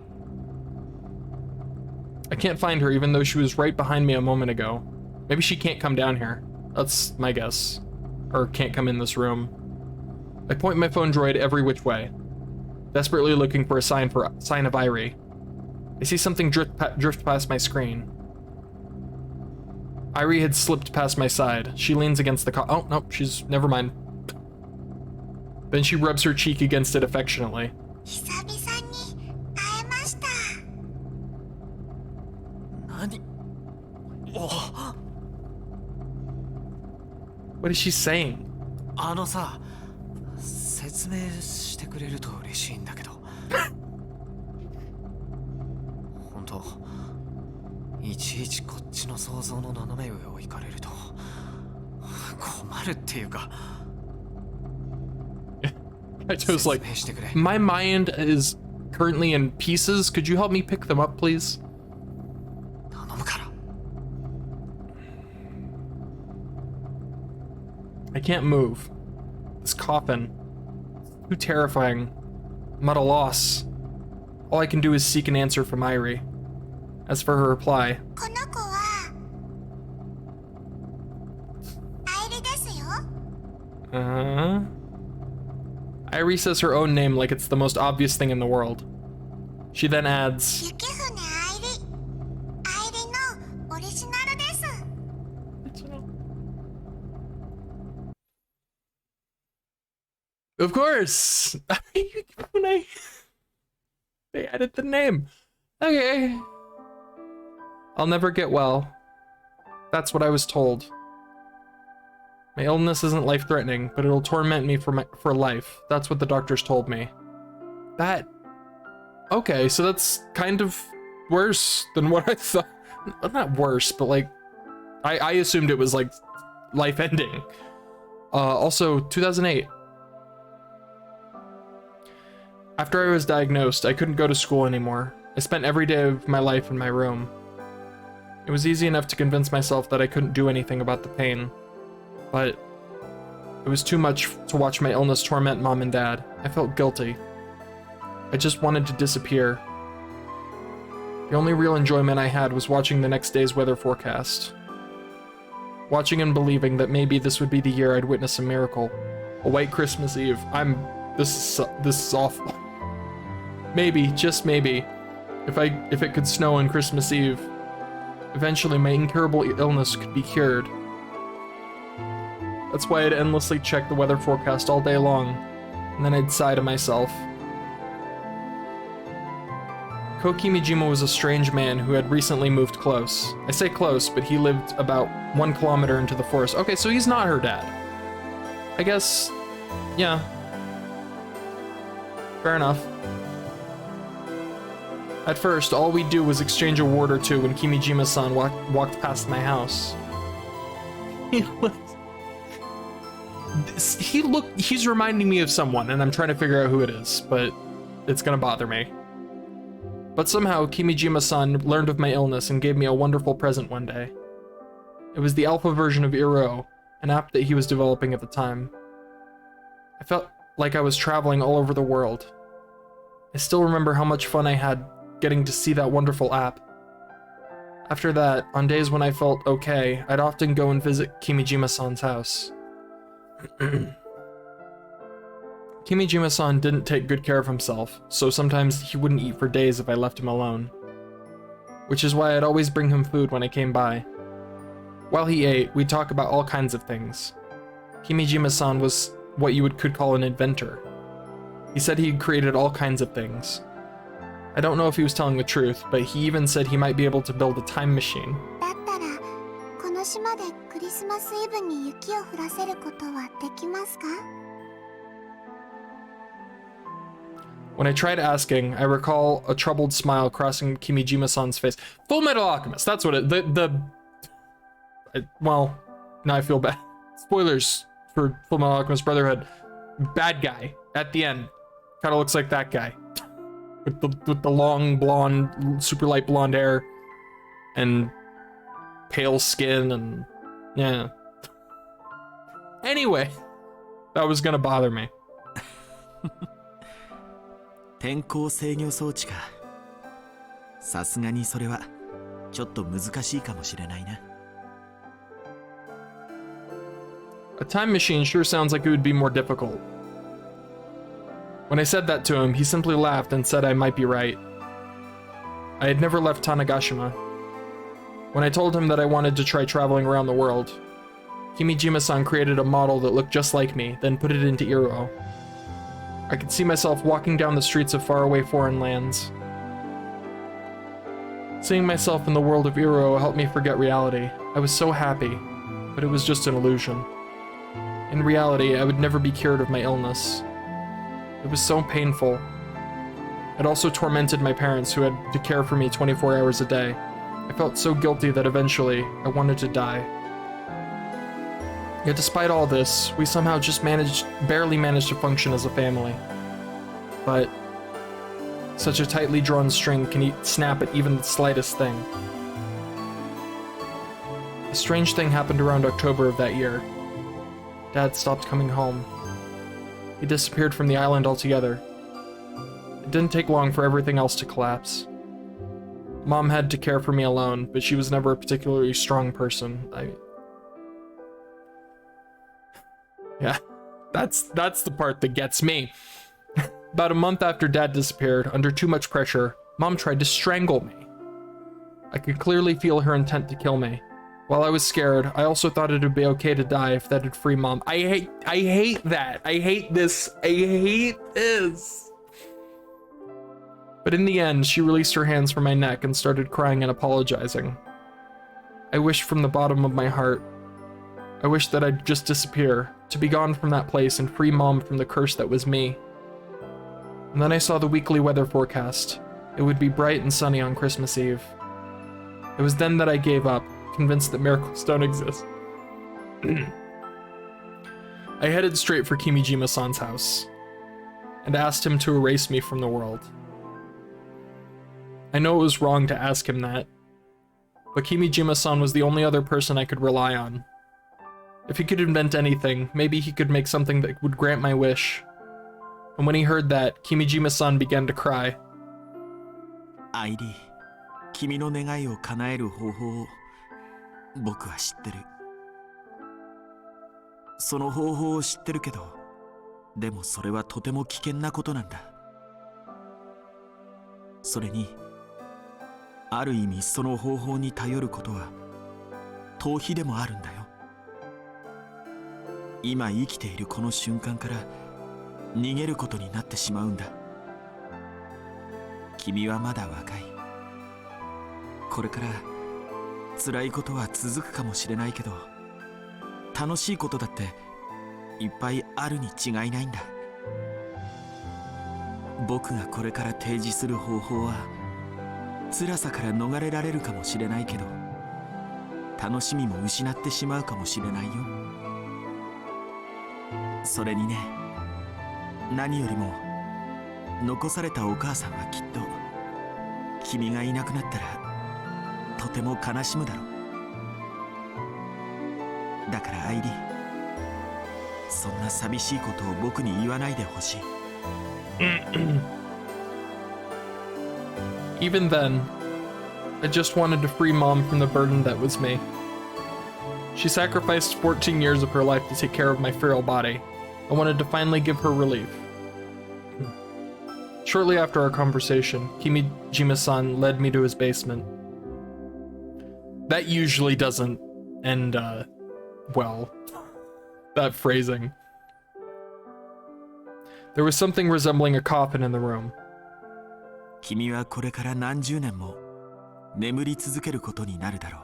I can't find her, even though she was right behind me a moment ago. Maybe she can't come down here. That's my guess. Or can't come in this room. I point my phone droid every which way, desperately looking for a sign of Airi. I see something drift past my screen. Airi had slipped past my side. She leans against the oh, no, never mind. Then she rubs her cheek against it affectionately. 久々に会えました。何お What is she saying? あのさ、説明してくれると嬉しいんだけど。本当、いちいちこっちの想像の斜め上を行かれると困るっていうか。I chose like, my mind is currently in pieces. Could you help me pick them up, please? 頼むから。 I can't move. This coffin. Too terrifying. I'm at a loss. All I can do is seek an answer from Airi. As for her reply, この子はアイリですよ。 Airi says her own name like it's the most obvious thing in the world. She then adds, 雪船アイリ。アイリのオリジナルです。 Of course! They added the name. Okay. I'll never get well. That's what I was told. My illness isn't life-threatening, but it'll torment me for life. That's what the doctors told me. That... Okay, so that's kind of worse than what I thought. Not worse, but like... I assumed it was like life-ending. Also, 2008. After I was diagnosed, I couldn't go to school anymore. I spent every day of my life in my room. It was easy enough to convince myself that I couldn't do anything about the pain. But it was too much to watch my illness torment Mom and Dad. I felt guilty. I just wanted to disappear. The only real enjoyment I had was watching the next day's weather forecast. Watching and believing that maybe this would be the year I'd witness a miracle. A white Christmas Eve. This is awful. Maybe, just maybe, if it could snow on Christmas Eve, eventually my incurable illness could be cured. That's why I'd endlessly check the weather forecast all day long, and then I'd sigh to myself. Ko Kimijima was a strange man who had recently moved close. I say close, but he lived about 1 kilometer into the forest. Okay, so he's not her dad. I guess, yeah. Fair enough. At first, all we'd do was exchange a word or two when Kimijima-san walked past my house. He's reminding me of someone, and I'm trying to figure out who it is, but it's gonna bother me. But somehow, Kimijima-san learned of my illness and gave me a wonderful present one day. It was the alpha version of Iro, an app that he was developing at the time. I felt like I was traveling all over the world. I still remember how much fun I had getting to see that wonderful app. After that, on days when I felt okay, I'd often go and visit Kimijima-san's house. Kimijima-san didn't take good care of himself, so sometimes he wouldn't eat for days if I left him alone. Which is why I'd always bring him food when I came by. While he ate, we'd talk about all kinds of things. Kimijima-san was what you could call an inventor. He said he'd created all kinds of things. I don't know if he was telling the truth, but he even said he might be able to build a time machine. だったらこの島でクリスマスイブに雪を降らせることはできますか? When I tried asking, I recall a troubled smile crossing Kimijima-san's face. Full Metal Alchemist, that's what it... well, now I feel bad. Spoilers for Full Metal Alchemist Brotherhood. Bad guy, at the end. Kinda looks like that guy. With the long blonde, super light blonde hair. And pale skin and... yeah. Anyway, that was gonna bother me. 天候制御装置か。さすがにそれはちょっと難しいかもしれないな。A time machine sure sounds like it would be more difficult. When I said that to him, he simply laughed and said I might be right. I had never left Tanegashima. When I told him that I wanted to try traveling around the world, Kimijima-san created a model that looked just like me, then put it into Iro. I could see myself walking down the streets of faraway foreign lands. Seeing myself in the world of Iro helped me forget reality. I was so happy, but it was just an illusion. In reality, I would never be cured of my illness. It was so painful. It also tormented my parents who had to care for me 24 hours a day. I felt so guilty that eventually, I wanted to die. Yet despite all this, we somehow just barely managed to function as a family. But such a tightly drawn string can snap at even the slightest thing. A strange thing happened around October of that year. Dad stopped coming home. He disappeared from the island altogether. It didn't take long for everything else to collapse. Mom had to care for me alone, but she was never a particularly strong person. Yeah, that's the part that gets me. About a month after Dad disappeared, under too much pressure, Mom tried to strangle me. I could clearly feel her intent to kill me. While I was scared, I also thought it would be okay to die if that'd free Mom. I hate that. I hate this. I hate this. But in the end, she released her hands from my neck and started crying and apologizing. I wished from the bottom of my heart. I wished that I'd just disappear, to be gone from that place and free Mom from the curse that was me. And then I saw the weekly weather forecast. It would be bright and sunny on Christmas Eve. It was then that I gave up, convinced that miracles don't exist. I headed straight for Kimijima-san's house, and asked him to erase me from the world. I know it was wrong to ask him that, but Kimijima-san was the only other person I could rely on. If he could invent anything, maybe he could make something that would grant my wish. And when he heard that, Kimijima-san began to cry. Airi, 君の願いを叶える方法を僕は知ってる。その方法を知ってるけど、でもそれはとても危険なことなんだ。それに、ある意味その方法に頼ることは逃避でもあるんだよ。今生きているこの瞬間から逃げることになってしまうんだ。君はまだ若い。これから辛いことは続くかもしれないけど、楽しいことだっていっぱいあるに違いないんだ。僕がこれから提示する方法は辛さから逃れられるかもしれないけど、楽しみも失ってしまうかもしれないよ。それにね、何よりも残されたお母さんはきっと君がいなくなったらとても悲しむだろう。だからアイリー、そんな寂しいことを僕に言わないでほしい。Even then, I just wanted to free Mom from the burden that was me. She sacrificed 14 years of her life to take care of my frail body. I wanted to finally give her relief. Shortly after our conversation, Kimijima-san led me to his basement. That usually doesn't end, well. That phrasing. There was something resembling a coffin in the room. 君はこれから何十年も眠り続けることになるだろう。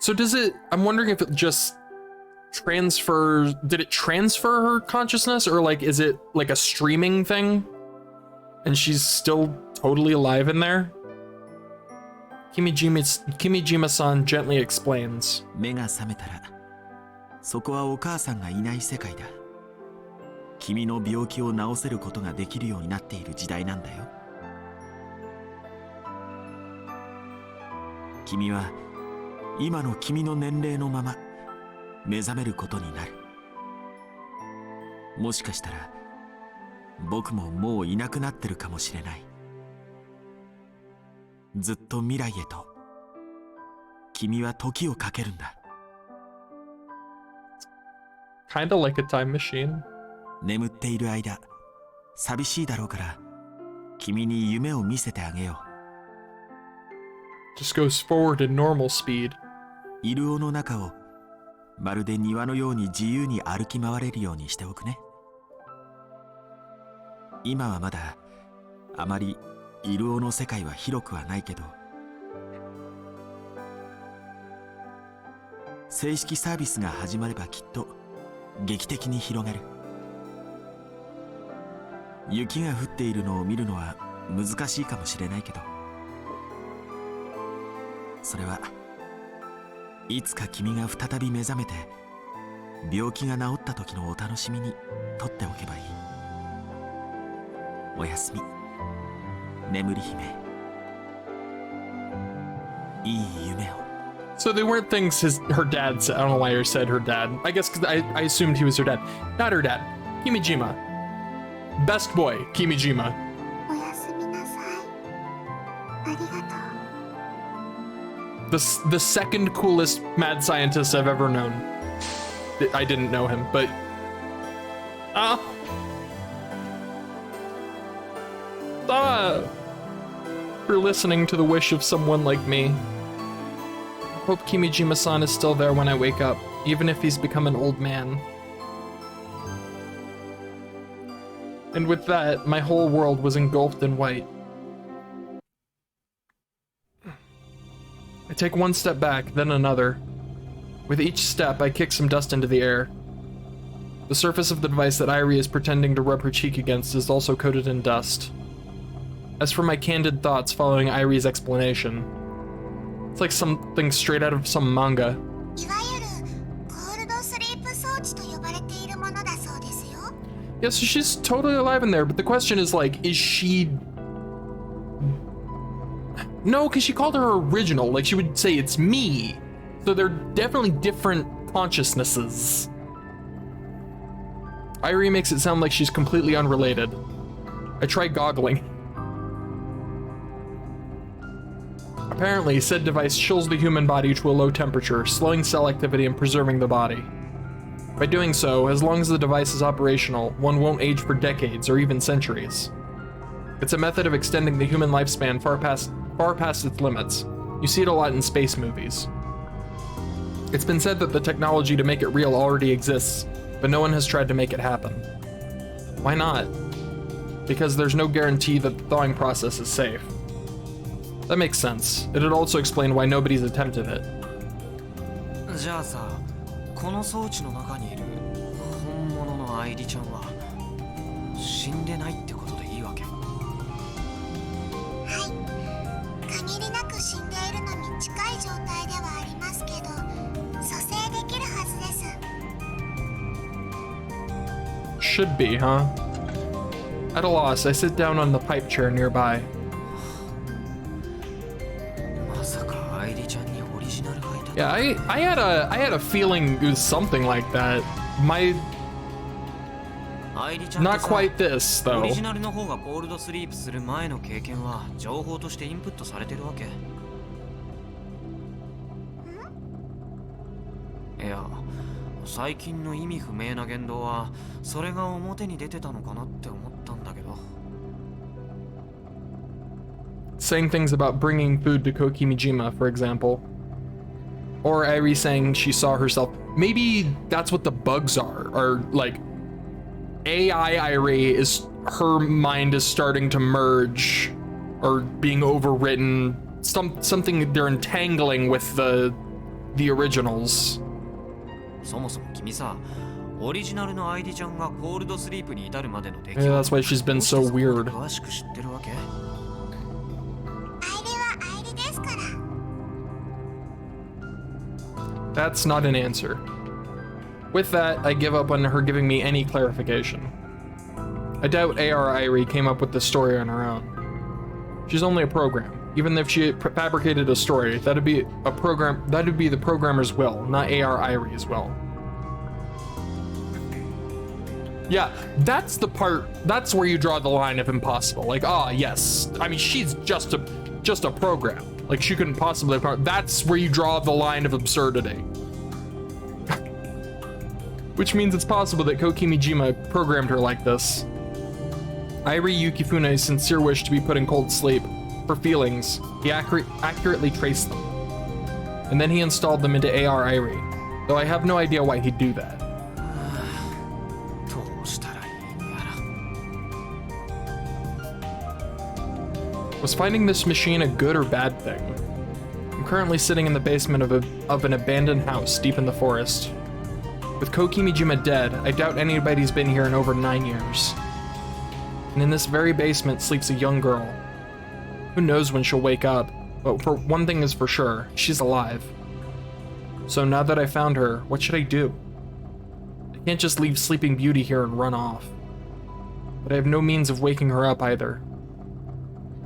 So I'm wondering if it just did it transfer her consciousness, or like, is it like a streaming thing? And she's still totally alive in there? Kimijima-san gently explains. 目が覚めたら、そこはお母さんがいない世界だ。君の病気を治せることができるようになっている時代なんだよ。君は今の君の年齢のまま目覚めることになる。もしかしたら僕ももういなくなってるかもしれない。ずっと未来へと君は時をかけるんだ。Kinda like a time machine. 眠っている間、寂しいだろうから君に夢を見せてあげよう。 Just goes forward in normal speed. イルオの中をまるで庭のように自由に歩き回れるようにしておくね。今はまだあまりイルオの世界は広くはないけど、正式サービスが始まればきっと劇的に広がる。雪が降っているのを見るのは難しいかもしれないけど、それはいつか君が再び目覚めて病気が治った時のお楽しみにとっておけばいい。おやすみ、眠り姫。いい夢を。 So they weren't things her dad said. I don't know why I said her dad. I guess because I assumed he was her dad. Not her dad. Kimijima. Best boy, Kimijima. おやすみなさい。ありがとう。The second coolest mad scientist I've ever known. I didn't know him, but... For listening to the wish of someone like me. Hope Kimijima-san is still there when I wake up, even if he's become an old man. And with that, my whole world was engulfed in white. I take one step back, then another. With each step, I kick some dust into the air. The surface of the device that Airi is pretending to rub her cheek against is also coated in dust. As for my candid thoughts following Airi's explanation, it's like something straight out of some manga. いわゆるコールドスリープ装置と呼ばれているものだそうですよ。 Yeah, so she's totally alive in there, but the question is like, is she... No, because she called her original, like she would say it's me. So they're definitely different consciousnesses. Airi makes it sound like she's completely unrelated. I try goggling. Apparently, said device chills the human body to a low temperature, slowing cell activity and preserving the body. By doing so, as long as the device is operational, one won't age for decades or even centuries. It's a method of extending the human lifespan far past its limits. You see it a lot in space movies. It's been said that the technology to make it real already exists, but no one has tried to make it happen. Why not? Because there's no guarantee that the thawing process is safe. That makes sense. It'd also explain why nobody's attempted it. じゃあさ、この装置の中にいる本物の愛梨ちゃんは死んでないってことでいいわけ？はい、限りなく死んでいるのに近い状態ではありますけど、蘇生できるはずです。 Should be, huh? At a loss, I sit down on the pipe chair nearby. まさか愛梨ちゃんにオリジナルがいた。 Yeah, I had a feeling it was something like that. Not quite this オリ though. ジナルの方がコールドスリープする前の経験は情報としてインプットされてるわけ。いや、最近の意味不明な言動はそれが表に出てたのかなって思ったんだけど。Saying things about bringing food to Kokimijima, for example. Or Airi saying she saw herself. Maybe that's what the bugs are. Or like AI Airi is, her mind is starting to merge or being overwritten. Something they're entangling with the originals. そもそも君さ、オリジナルの愛梨ちゃんがコールドスリープに至るまでの出来 Yeah, that's why she's been so weird. 詳しく知ってるわけ？アイリはアイリですから。 That's not an answer. With that, I give up on her giving me any clarification. I doubt AR Airi came up with this story on her own. She's only a program. Even if she fabricated a story, that'd be the programmer's will, not AR Airi's will. Yeah, that's the part, that's where you draw the line of impossible. Like, yes. I mean, she's just a program. Like, she couldn't possibly, that's where you draw the line of absurdity. Which means it's possible that Kokimijima programmed her like this. Airi Yukifune's sincere wish to be put in cold sleep. Her feelings, he accurately traced them. And then he installed them into AR Airi, though I have no idea why he'd do that. Was finding this machine a good or bad thing? I'm currently sitting in the basement of an abandoned house deep in the forest. With Kokimijima dead, I doubt anybody's been here in over 9 years. And in this very basement sleeps a young girl. Who knows when she'll wake up, but for one thing is for sure, she's alive. So now that I found her, what should I do? I can't just leave Sleeping Beauty here and run off. But I have no means of waking her up either.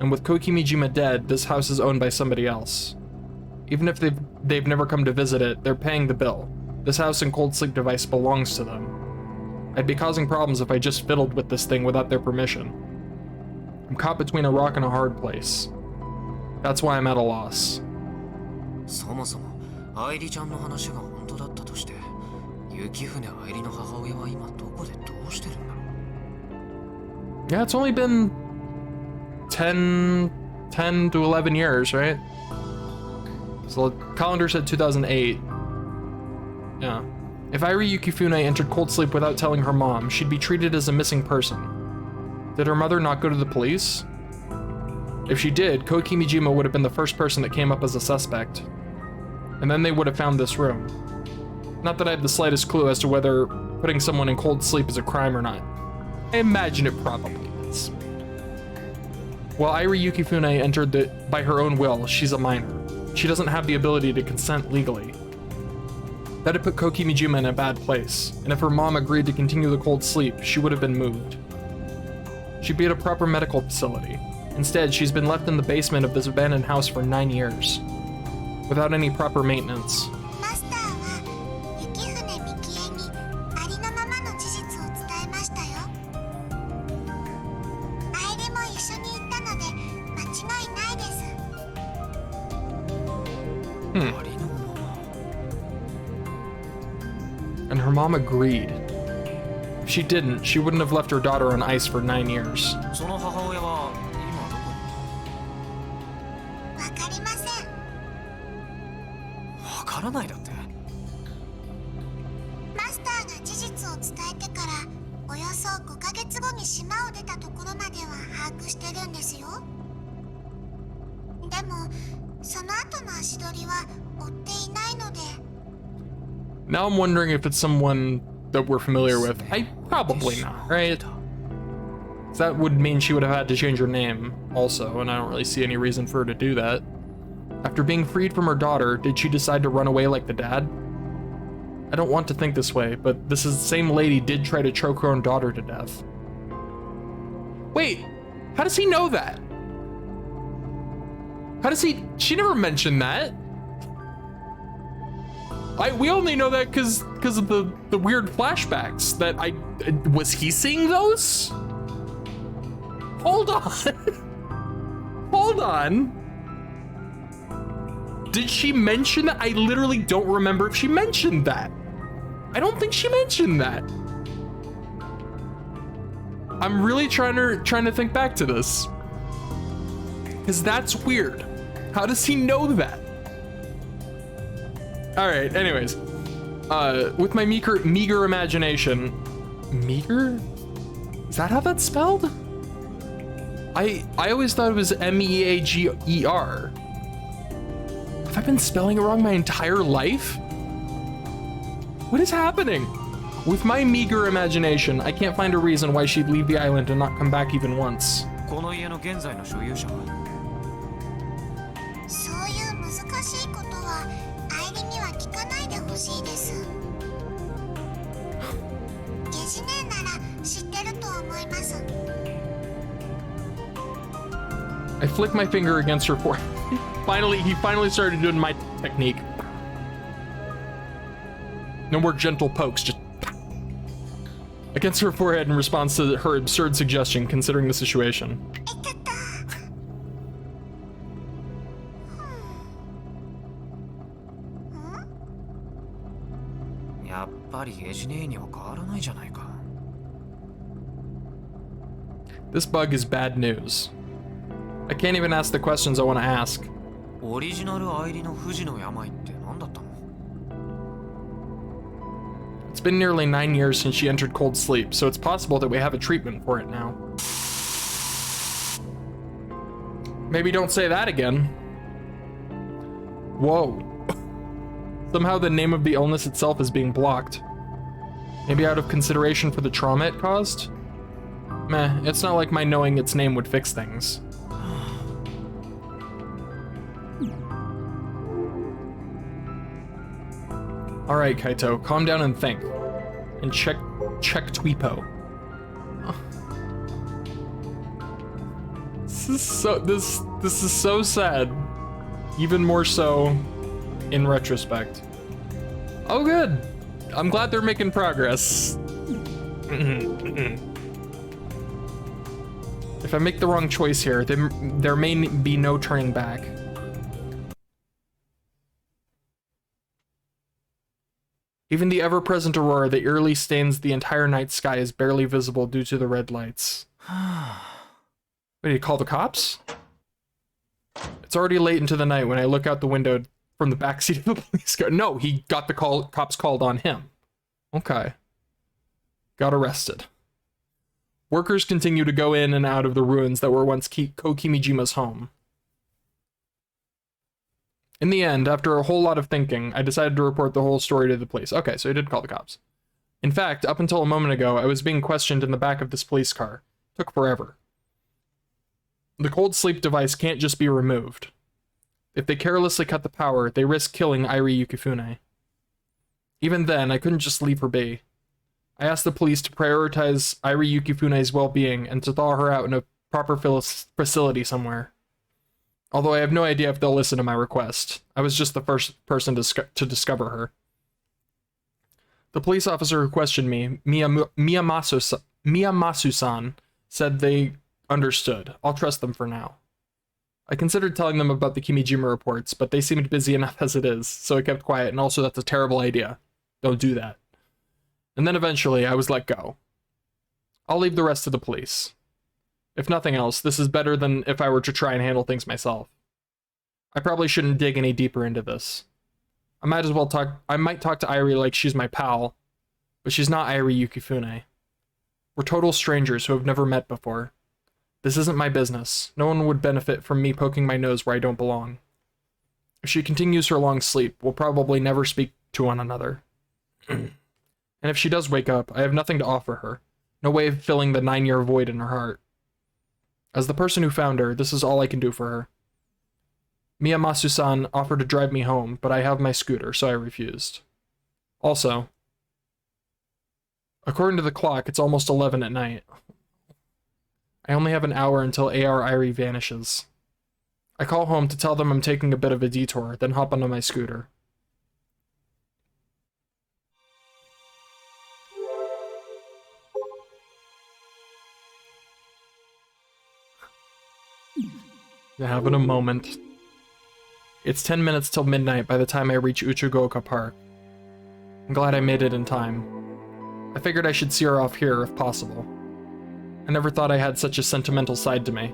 And with Kokimijima dead, this house is owned by somebody else. Even if they've never come to visit it, they're paying the bill. This house and cold sleep device belongs to them. I'd be causing problems if I just fiddled with this thing without their permission. I'm caught between a rock and a hard place. That's why I'm at a loss. そもそも愛梨ちゃんの話が本当だったとして、雪船愛梨の母親は今どこでどうしてるんだろう。 Yeah, it's only been 10 to 11 years, right? So the calendar said 2008. Yeah. If Airi Yukifune entered cold sleep without telling her mom, she'd be treated as a missing person. Did her mother not go to the police? If she did, Kokimijima would have been the first person that came up as a suspect. And then they would have found this room. Not that I have the slightest clue as to whether putting someone in cold sleep is a crime or not. I imagine it probably is. While Airi Yukifune entered by her own will, she's a minor. She doesn't have the ability to consent legally. That'd put Kokimijima in a bad place, and if her mom agreed to continue the cold sleep, she would have been moved. She'd be at a proper medical facility. Instead, she's been left in the basement of this abandoned house for 9 years, without any proper maintenance. マスターは雪船幹恵にありのままの事実を伝えましたよ。アイリも一緒に行ったので間違いないです。And her mom agreed. If she didn't, she wouldn't have left her daughter on ice for 9 years. その母親は今どこに？わかりません。わからないだって。マスターが事実を伝えてからおよそ5ヶ月後に島を出たところまでは把握してるんですよ。でもその後の足取りは追っていないので。 Now I'm wondering if it's someone that we're familiar with. Probably not, right? So that would mean she would have had to change her name also, and I don't really see any reason for her to do that. After being freed from her daughter, did she decide to run away like the dad? I don't want to think this way, but this is the same lady did try to choke her own daughter to death. Wait, how does he know that? How does he? She never mentioned that. We only know that because of the weird flashbacks that was he seeing those? Hold on. Hold on. Did she mention that? I literally don't remember if she mentioned that. I don't think she mentioned that. I'm really trying to think back to this. Because that's weird. How does he know that? Alright, anyways. With my meager imagination. Meager? Is that how that's spelled? I always thought it was M-E-A-G-E-R. Have I been spelling it wrong my entire life? What is happening? With my meager imagination, I can't find a reason why she'd leave the island and not come back even once. この家の現在の所有者はそういう難しいことは愛理には聞かないでほしいです。ゲジ姉なら知ってると思います。I flick my finger against her forehead. He finally started doing my technique. No more gentle pokes, just against her forehead in response to her absurd suggestion, considering the situation. やっぱりエジネーには変わらないじゃないか。This bug is bad news. I can't even ask the questions I want to ask. オリジナルアイリの不治の病って何だったの？ It's been nearly 9 years since she entered cold sleep, so it's possible that we have a treatment for it now. Maybe don't say that again. Whoa. Somehow the name of the illness itself is being blocked. Maybe out of consideration for the trauma it caused? Meh, it's not like my knowing its name would fix things. Alright, Kaito, calm down and think. And check Tweepo. This is so sad. Even more so in retrospect. Oh good. I'm glad they're making progress. If I make the wrong choice here, there may be no turning back. Even the ever-present aurora that eerily stains the entire night sky is barely visible due to the red lights. Wait, did he call the cops? It's already late into the night when I look out the window from the backseat of the police car. No, he got the cops called on him. Okay. Got arrested. Workers continue to go in and out of the ruins that were once Kokimijima's home. In the end, after a whole lot of thinking, I decided to report the whole story to the police. Okay, so he did call the cops. In fact, up until a moment ago, I was being questioned in the back of this police car. Took forever. The cold sleep device can't just be removed. If they carelessly cut the power, they risk killing Airi Yukifune. Even then, I couldn't just leave her be. I asked the police to prioritize Airi Yukifune's well-being and to thaw her out in a proper facility somewhere. Although I have no idea if they'll listen to my request. I was just the first person to discover her. The police officer who questioned me, Miyamasu-san, said they understood. I'll trust them for now. I considered telling them about the Kimijima reports, but they seemed busy enough as it is, so I kept quiet, and also that's a terrible idea. Don't do that. And then eventually, I was let go. I'll leave the rest to the police. If nothing else, this is better than if I were to try and handle things myself. I probably shouldn't dig any deeper into this. I might talk to Airi like she's my pal, but she's not Airi Yukifune. We're total strangers who have never met before. This isn't my business. No one would benefit from me poking my nose where I don't belong. If she continues her long sleep, we'll probably never speak to one another. And if she does wake up, I have nothing to offer her. No way of filling the 9-year void in her heart. As the person who found her, this is all I can do for her. Miyamasu-san offered to drive me home, but I have my scooter, so I refused. Also, according to the clock, it's almost 11 at night. I only have an hour until Airi vanishes. I call home to tell them I'm taking a bit of a detour, then hop onto my scooter. Having a moment. It's 10 minutes till midnight by the time I reach Uchigoka Park. I'm glad I made it in time. I figured I should see her off here if possible. I never thought I had such a sentimental side to me.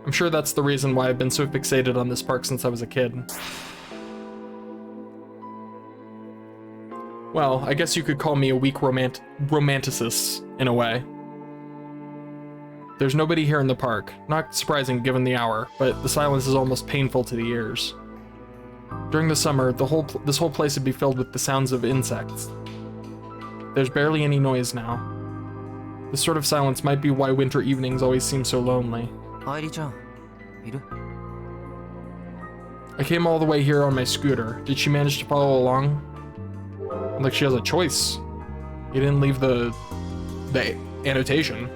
I'm sure that's the reason why I've been so fixated on this park since I was a kid. Well, I guess you could call me a weak romanticist, in a way. There's nobody here in the park, not surprising given the hour, but the silence is almost painful to the ears. During the summer, this whole place would be filled with the sounds of insects. There's barely any noise now. This sort of silence might be why winter evenings always seem so lonely. Airi-chan, iru? I came all the way here on my scooter. Did she manage to follow along? Like she has a choice. You didn't leave the annotation.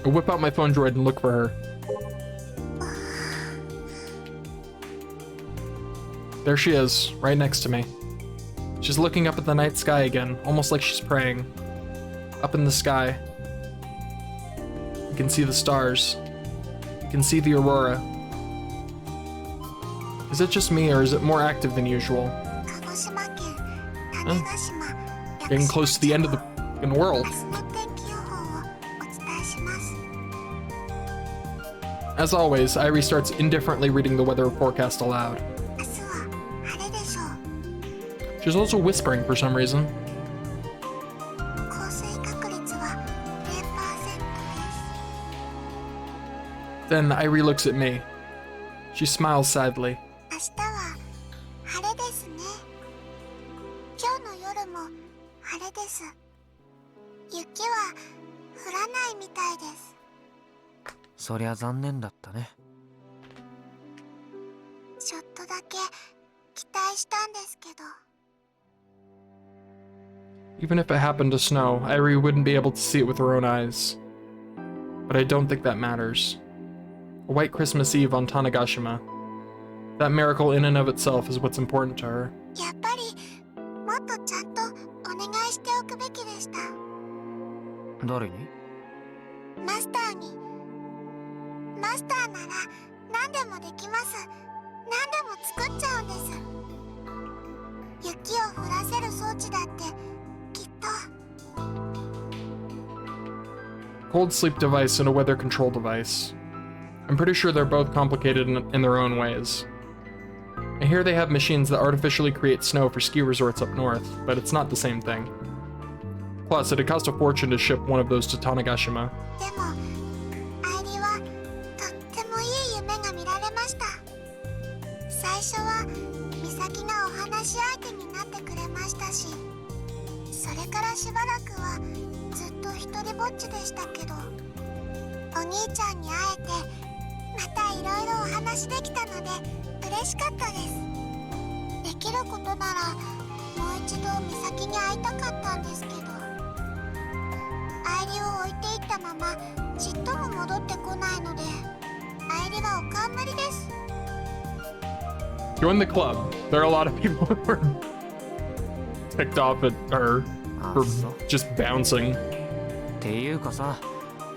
I whip out my phone droid and look for her. There she is, right next to me. She's looking up at the night sky again, almost like she's praying. Up in the sky. You can see the stars. You can see the aurora. Is it just me, or is it more active than usual? Getting close to the end of the fucking world. As always, Airi starts indifferently reading the weather forecast aloud. She's also whispering for some reason. Then Airi looks at me. She smiles sadly. Even if it happened to snow, Airi wouldn't be able to see it with her own eyes. But I don't think that matters. A white Christmas Eve on Tanegashima. That miracle in and of itself is what's important to her. Cold sleep device and a weather control device. I'm pretty sure they're both complicated in their own ways. I hear they have machines that artificially create snow for ski resorts up north, but it's not the same thing. Plus, it'd cost a fortune to ship one of those to Tanegashima. Join the club. There are a lot of people who are ticked off at her for just bouncing. っていうかさ、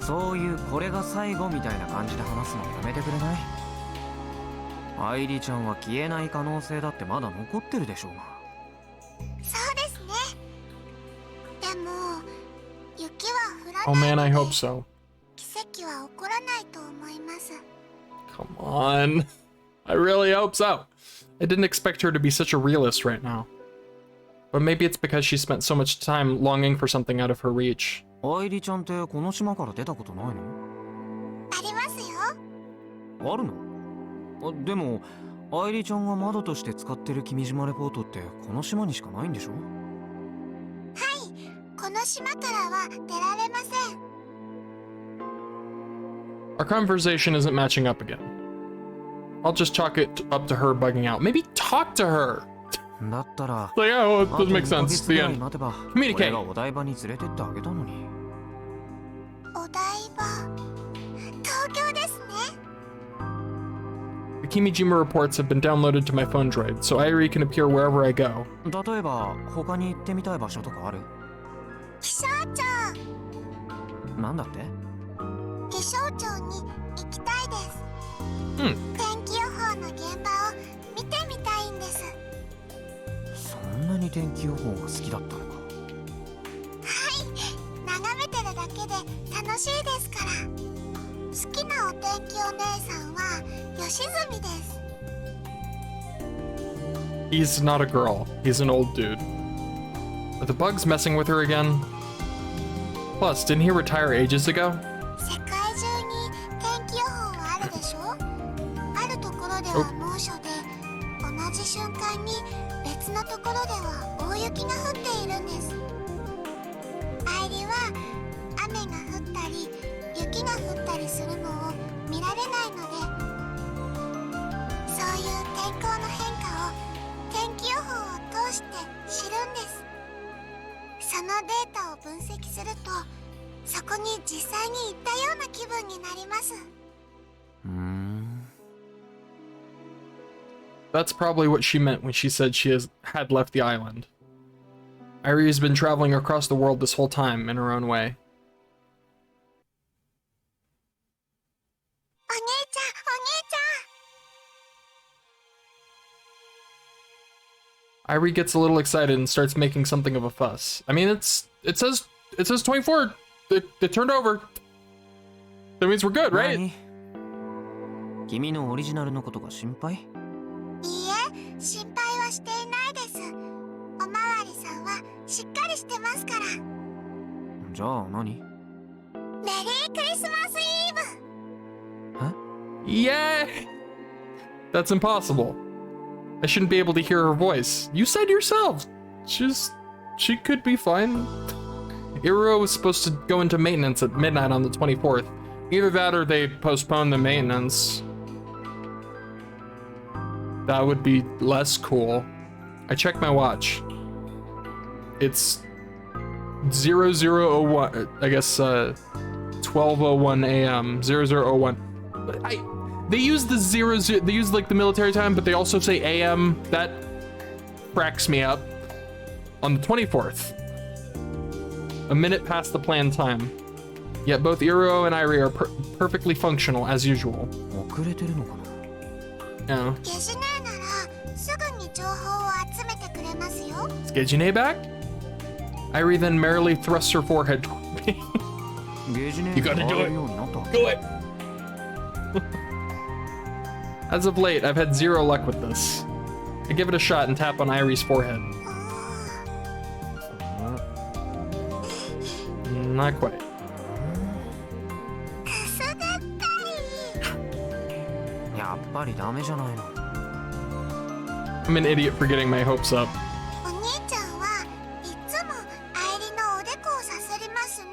そういうこれが最後みたいな感じで話すのやめてくれない？愛梨ちゃんは消えない可能性だってまだ残ってるでしょうが。そうですね。でも雪は降らない。 Oh man, I hope so. 奇跡は起こらないと思います。 Come on. I really hope so. I didn't expect her to be such a realist right now. But maybe it's because she spent so much time longing for something out of her reach. 愛梨ちゃんってこの島から出たことないの？ありますよ。あるの？でも愛梨ちゃんが窓として使ってる君島レポートってこの島にしかないんでしょ？はい、この島からは出られません。Our conversation isn't matching up again. I'll just chalk it up to her bugging out. Maybe talk to her. だったら Like, oh, it doesn't make あと sense. 2 The ヶ月ぐらい end. 待てば Communicate. 俺がお台場に連れてってあげたのに。お台場、東京ですね。 The Kimijima reports have been downloaded to my phone droid, so Airi can appear wherever I go. 例えば他に行ってみたい場所とかある？気象庁、なんだって？気象庁に行きたいです。Hmm. 天気予報の現場を見てみたいんです。そんなに天気予報が好きだったのか。眺めてるだけで楽しいですから。好きなお天気お姉さんは吉住です。 He's not a girl. He's an old dude. Are the bugs messing with her again? Plus, didn't he retire ages ago? 世界中に天気予報はあるでしょ。あるところでは猛暑で、同じ瞬間に別のところでは大雪が降っているんです。アイリは雨が降ったり雪が降ったりするのを見られないので、そういう天候の変化を天気予報を通して知るんです。そのデータを分析すると、そこに実際に行ったような気分になります。That's probably what she meant when she said she had left the island. Airi has been traveling across the world this whole time in her own way. お兄ちゃん、お兄ちゃん。 Airi gets a little excited and starts making something of a fuss. I mean, it says 24. They turned over. That means we're good, right? 何？君のオリジナルのことが心配？いいえ、心配はしていないです。おまわりさんはしっかりしてますから。じゃあ何？メリークリスマスイーブ。 Yay! That's impossible. I shouldn't be able to hear her voice. You said yourself. She could be fine. Iruo was supposed to go into maintenance at midnight on the 24th. Either that or they postponed the maintenance. That would be less cool. I checked my watch. It's 0001, I guess 12:01 a.m. 0001. They use the they use like the military time, but they also say AM. That cracks me up. On the 24th. A minute past the planned time. Yet both Iruo and Airi are perfectly functional as usual. 遅れてるのかな？ Yeah. ゲジネーならすぐに情報を集めてくれますよ。 Is Gejine back? Airi then merrily thrusts her forehead toward me. ゲージネ You gotta do it. ようになった。 Do it! As of late, I've had zero luck with this. I give it a shot and tap on Airi's forehead. Not quite. くすぐったい。やっぱりダメじゃないの。 I'm an idiot for getting my hopes up. お兄ちゃんはいつもアイリのおでこをさすりますね。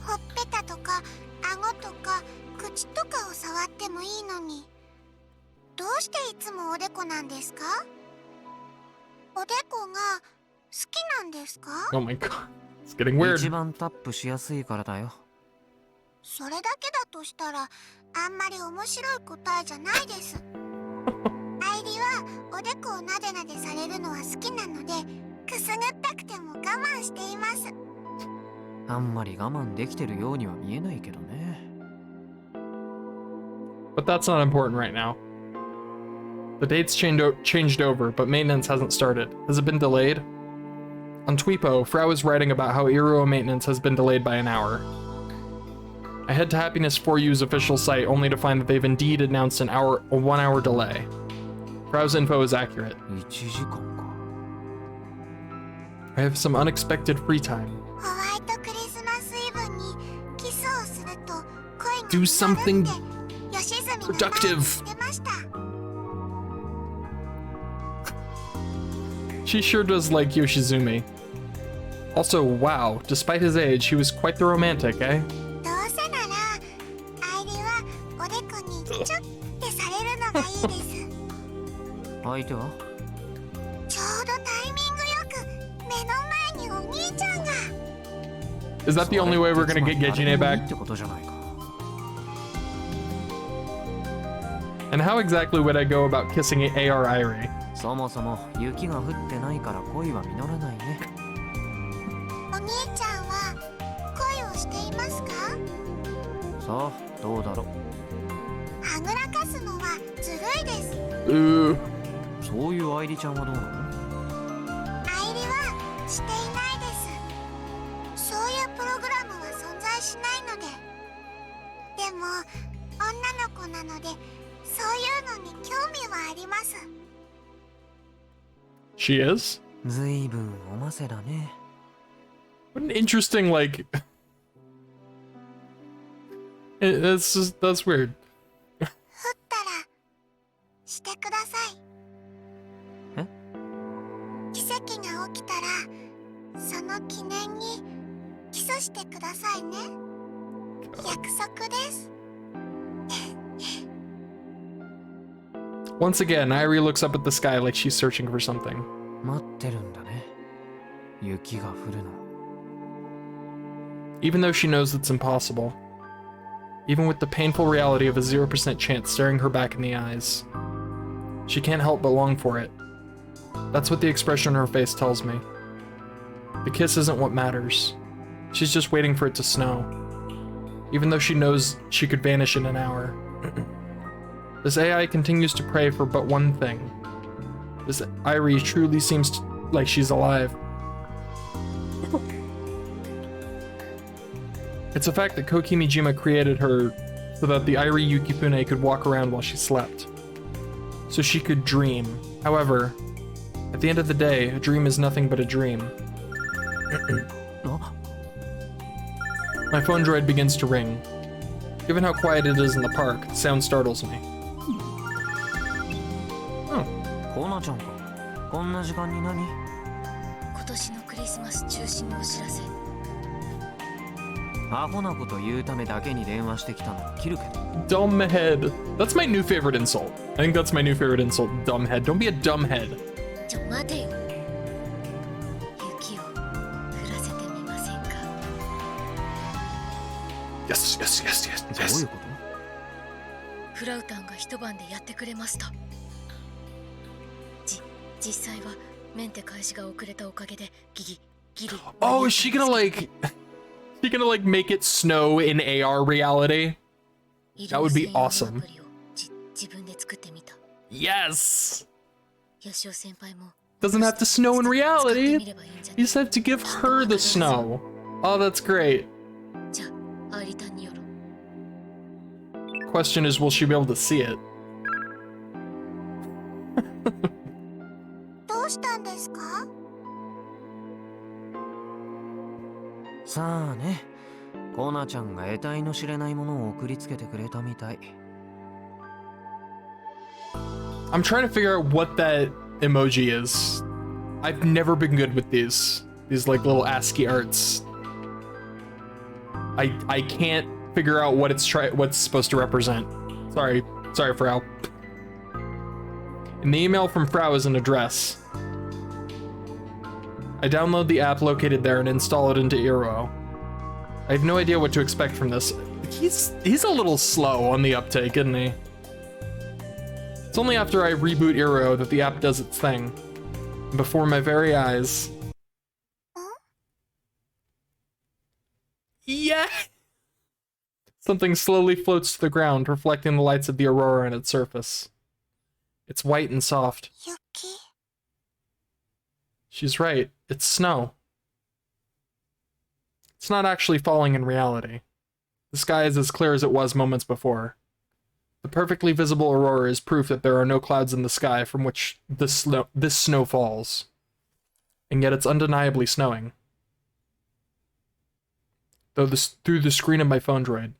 ほっぺたとか顎とか口とかを触ってもいいのに、どうしていつもおでこなんですか？おでこが好きなんですか？ Oh my god. It's getting weird. 一番タップしやすいからだよ。それだけだとしたらあんまり面白い答えじゃないです。アイリはおでこをなでなでされるのは好きなので、くすぐったくても我慢しています。あんまり我慢できてるようには見えないけどね。But that's not important right now. The date's changed over, but maintenance hasn't started. Has it been delayed? On Tweepo, Frau is writing about how Iruo maintenance has been delayed by an hour. I head to Happiness 4U's official site only to find that they've indeed announced a 1 hour delay. Frau's info is accurate. 1時間か。 I have some unexpected free time. ホワイトクリスマスイブにキスをすると声が Do something 吉住が前に productive. 言ってました。 She sure does like Yoshizumi. Also, wow, despite his age, he was quite the romantic, eh? どうせなら相手は？ちょうどタイミングよく目の前にお兄ちゃんが。 Is that the only way we're gonna get Gejine back? ってことじゃないか。 And how exactly would I go about kissing AR Airi? そもそも雪が降ってないから恋は実らないね。お兄ちゃんは恋をしていますか？さあ、どうだろう。はぐらかすのはずるいです。そういう愛梨ちゃんはどうなの？愛理はしていないです。そういうプログラムは存在しないので。でも女の子なのでそういうのに興味はあります。 She is? ずいぶんおませだね。 What an interesting, like... That's weird. 降ったらしてください。え？奇跡が起きたらその記念にキスしてくださいね。約束です。Once again, Airi looks up at the sky like she's searching for something. 待ってるんだね。雪が降るの。 Even though she knows it's impossible. Even with the painful reality of a 0% chance staring her back in the eyes. She can't help but long for it. That's what the expression on her face tells me. The kiss isn't what matters. She's just waiting for it to snow. Even though she knows she could vanish in an hour. This AI continues to pray for but one thing. This Airi truly seems like she's alive. It's a fact that Kokimijima created her so that the Airi Yukifune could walk around while she slept. So she could dream. However, at the end of the day, a dream is nothing but a dream. My phone droid begins to ring. Given how quiet it is in the park, the sound startles me. Oh. コナちゃんか。こんな時間に何？今年のクリスマス中止のお知らせ。アホなこと言うためだけに電話してきたの切るけど。 Dumbhead. That's my new favorite insult. I think that's my new favorite insult. Dumbhead. Don't be a dumbhead. ちょ待てよ。雪を降らせてみませんか。 Yes, yes, yes, yes, どういう yes. こと？フラウタンが一晩でやってくれました。実際はメンテ開始が遅れたおかげでギリ。 Oh, is she gonna like... She gonna like make it snow in AR reality? That would be awesome. 自分で作ってみた。 Yes! ヤシオ先輩も Doesn't have to snow in reality. You just have to give her the snow. Oh, that's great. じゃあ、アイリタンによろ。 Question is, will she be able to see it? どうしたんですか？さあね。コナちゃんが得体の知れないものを送りつけてくれたみたい。 I'm trying to figure out what that emoji is. I've never been good with these like little ASCII arts. I can't figure out what it's supposed to represent. Sorry, Frau. In the email from Frau is an address. I download the app located there and install it into Eero. I have no idea what to expect from this. He's a little slow on the uptake, isn't he? It's only after I reboot Eero that the app does its thing. And before my very eyes. Yeah! Something slowly floats to the ground, reflecting the lights of the aurora on its surface. It's white and soft. 雪。 She's right. It's snow. It's not actually falling in reality. The sky is as clear as it was moments before. The perfectly visible aurora is proof that there are no clouds in the sky from which this snow falls. And yet it's undeniably snowing. Through the screen of my phone droid.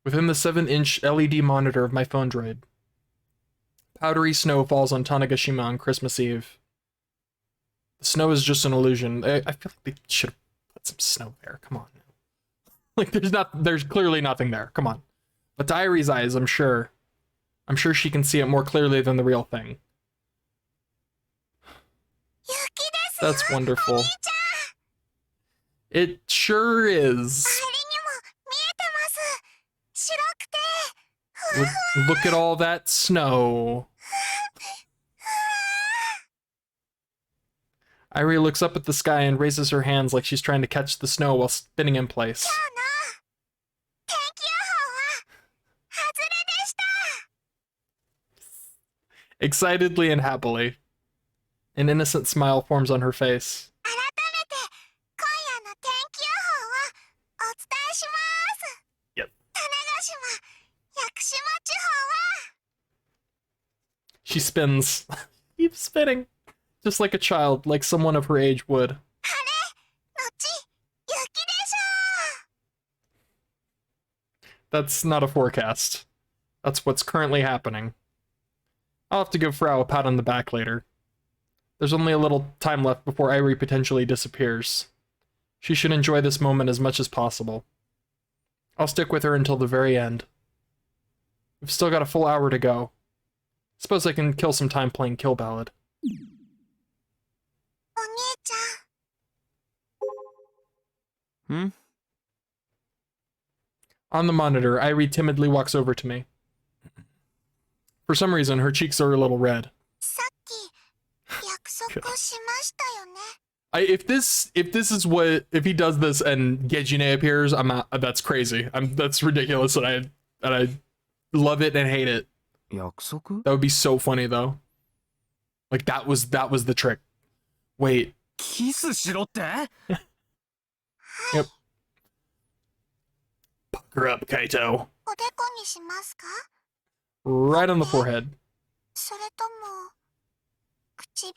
Within the 7-inch LED monitor of my phone droid. Powdery snow falls on Tanegashima on Christmas Eve. The snow is just an illusion. I feel like they should have put some snow there. Come on. Like there's clearly nothing there. Come on. But to Airi's eyes, I'm sure. I'm sure she can see it more clearly than the real thing. 雪ですよ That's wonderful. お兄ちゃん It sure アイリ is. にも見えてます白くて Look at all that snow. Airi looks up at the sky and raises her hands like she's trying to catch the snow while spinning in place. 今日の天気予報は外れでした Excitedly and happily. An innocent smile forms on her face. 改めて今夜の天気予報をお伝えします Yep. 種子島屋久島地方は She spins. Keeps spinning. Just like a child, like someone of her age would. 晴れのち雪でしょ That's not a forecast. That's what's currently happening. I'll have to give Frau a pat on the back later. There's only a little time left before Airi potentially disappears. She should enjoy this moment as much as possible. I'll stick with her until the very end. We've still got a full hour to go. Suppose I can kill some time playing Kill Ballad. お兄ちゃん ん On the monitor, Airi timidly walks over to me. For some reason, her cheeks are a little red. さっき約束しましたよね If he does this and Gejine appears, I'm out. That's crazy. That's ridiculous, and I love it and hate it. 約束 That would be so funny though. Like that was the trick. Wait. キスしろって Yep. Pucker up, Kaito. おでこにしますか Right on the forehead. それとも唇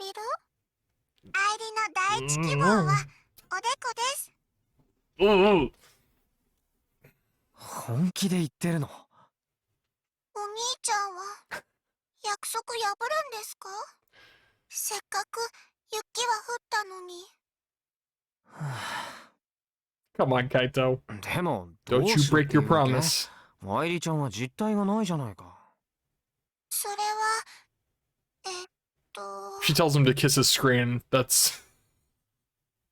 アイリの第一希望はおでこです Ooh. 本気で言ってるのお兄ちゃんは約束破るんですかせっかく雪は降ったのに Come on, Kaito. でも Don't どう you しろっ break てい your うわけ promise. 愛梨ちゃんは実体がないじゃないかそれはShe tells him to kiss his screen. That's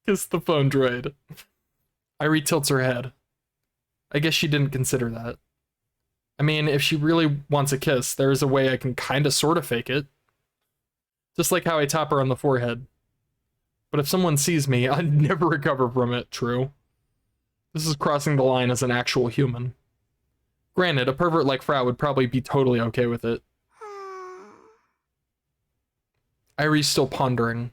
kiss the phone droid. Airi tilts her head. I guess she didn't consider that. I mean, if she really wants a kiss, there is a way I can kinda sorta fake it. Just like how I tap her on the forehead. But if someone sees me, I'd never recover from it, true. This is crossing the line as an actual human. Granted, a pervert like Frau would probably be totally okay with it. Airi's still pondering.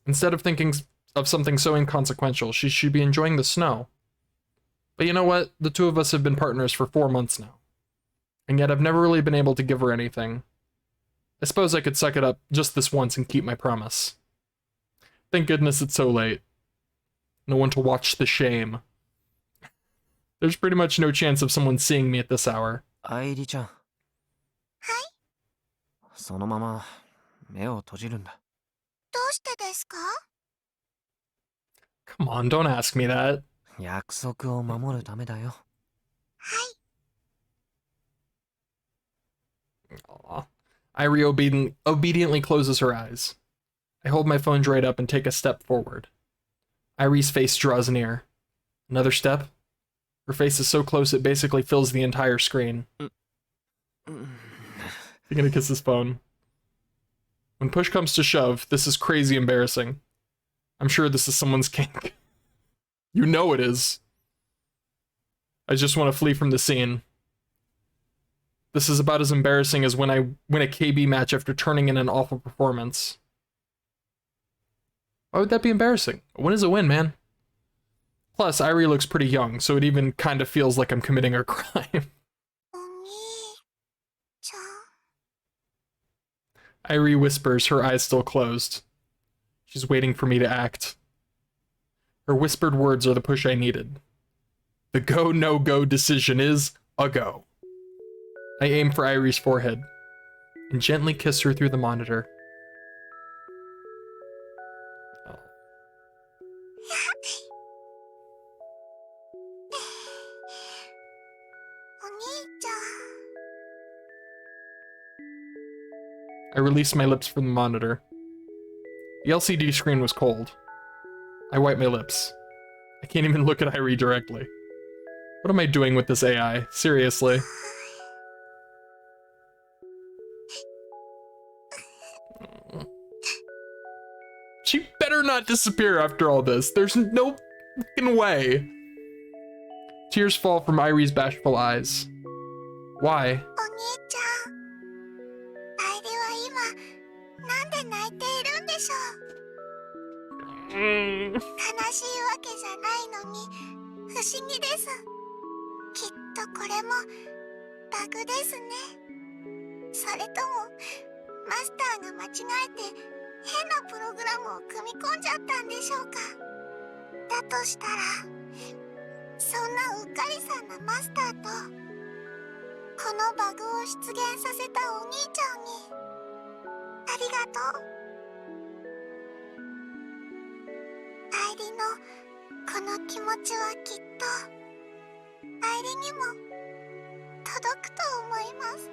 Instead of thinking of something so inconsequential, she should be enjoying the snow. But you know what? The two of us have been partners for 4 months now. And yet I've never really been able to give her anything. I suppose I could suck it up just this once and keep my promise. Thank goodness it's so late. No one to watch the shame. There's pretty much no chance of someone seeing me at this hour. 愛梨ちゃんはいそのまま目を閉じるんだどうしてですか Come on, don't ask me that. 約束を守るためだよ Aw. Airi obediently closes her eyes. I hold my phone droid up and take a step forward. Airi's face draws near. Another step. Her face is so close it basically fills the entire screen. You're gonna kiss his phone. When push comes to shove, this is crazy embarrassing. I'm sure this is someone's kink. You know it is. I just want to flee from the scene. This is about as embarrassing as when I win a KB match after turning in an awful performance. Why would that be embarrassing? A win is a win, man. Plus, Airi looks pretty young, so it even kind of feels like I'm committing a crime. お兄ちゃん Airi whispers, her eyes still closed. She's waiting for me to act. Her whispered words are the push I needed. The go, no go decision is a go. I aim for Airi's forehead and gently kiss her through the monitor. Oh. お兄ちゃん I released my lips from the monitor. The LCD screen was cold. I wiped my lips. I can't even look at Airi directly. What am I doing with this AI? Seriously. She better not disappear after all this. There's no fucking way. Tears fall from Airi's bashful eyes. Why? お兄ちゃん、アイリは今なんで泣いているんでしょう。悲しいわけじゃないのに不思議です。きっとこれもバグですね。それともマスターが間違えて変なプログラムを組み込んじゃったんでしょうか。だとしたらそんなうっかりさんなマスターとこのバグを出現させたお兄ちゃんにありがとう。アイリのこの気持ちはきっとアイリにも届くと思います。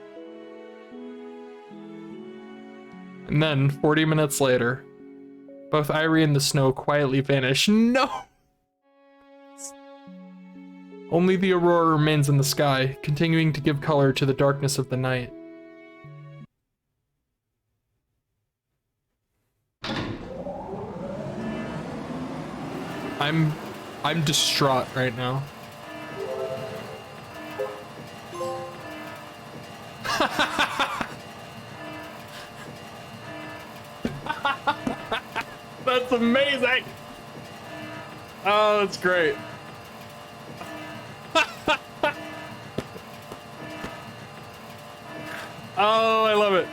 And then, 40 minutes later, both Airi and the snow quietly vanish. No! Only the aurora remains in the sky, continuing to give color to the darkness of the night. I'm distraught right now. That's amazing! Oh, that's great. Oh, I love it.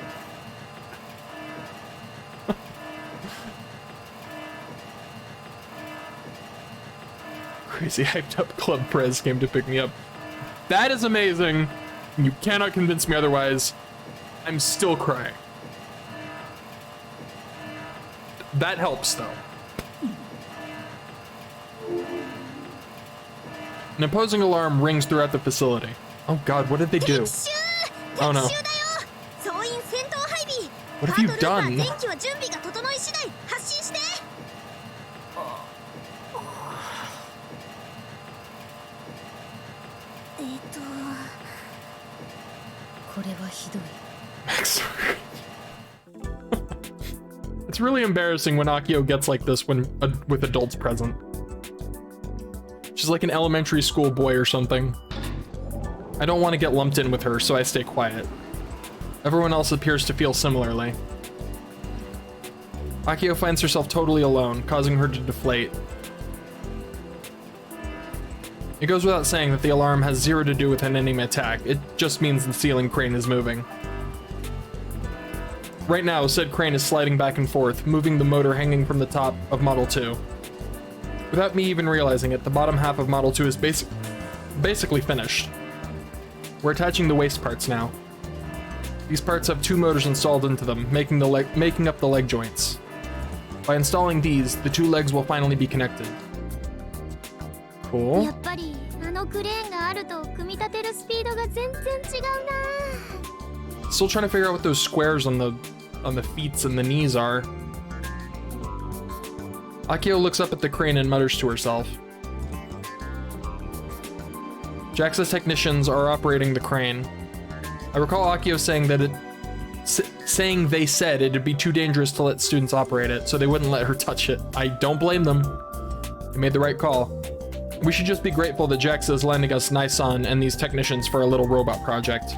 Crazy hyped up Club Prez came to pick me up. That is amazing. You cannot convince me otherwise. I'm still crying. That helps, though. An imposing alarm rings throughout the facility. Oh god, what did they do? Oh no. What have you done? It's really embarrassing when Akio gets like this when with adults present. She's like an elementary school boy or something. I don't want to get lumped in with her, so I stay quiet. Everyone else appears to feel similarly. Akio finds herself totally alone, causing her to deflate. It goes without saying that the alarm has zero to do with an enemy attack. It just means the ceiling crane is moving. Right now, said crane is sliding back and forth, moving the motor hanging from the top of Model 2. Without me even realizing it, the bottom half of Model 2 is basically finished. We're attaching the waste parts now. These parts have two motors installed into them, making up the leg joints. By installing these, the two legs will finally be connected. Cool. Still trying to figure out what those squares on the feet and the knees are. Akio looks up at the crane and mutters to herself. JAXA's technicians are operating the crane. I recall Akio saying that they said it'd be too dangerous to let students operate it, so they wouldn't let her touch it. I don't blame them. They made the right call. We should just be grateful that JAXA is lending us Naisan and these technicians for a little robot project.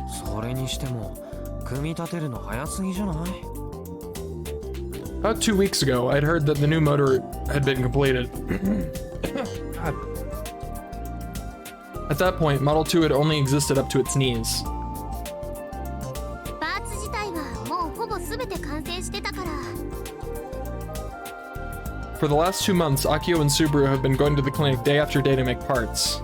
About 2 weeks ago, I'd heard that the new motor had been completed. God. At that point, Model 2 had only existed up to its knees. For the last 2 months, Akio and Subaru have been going to the clinic day after day to make parts.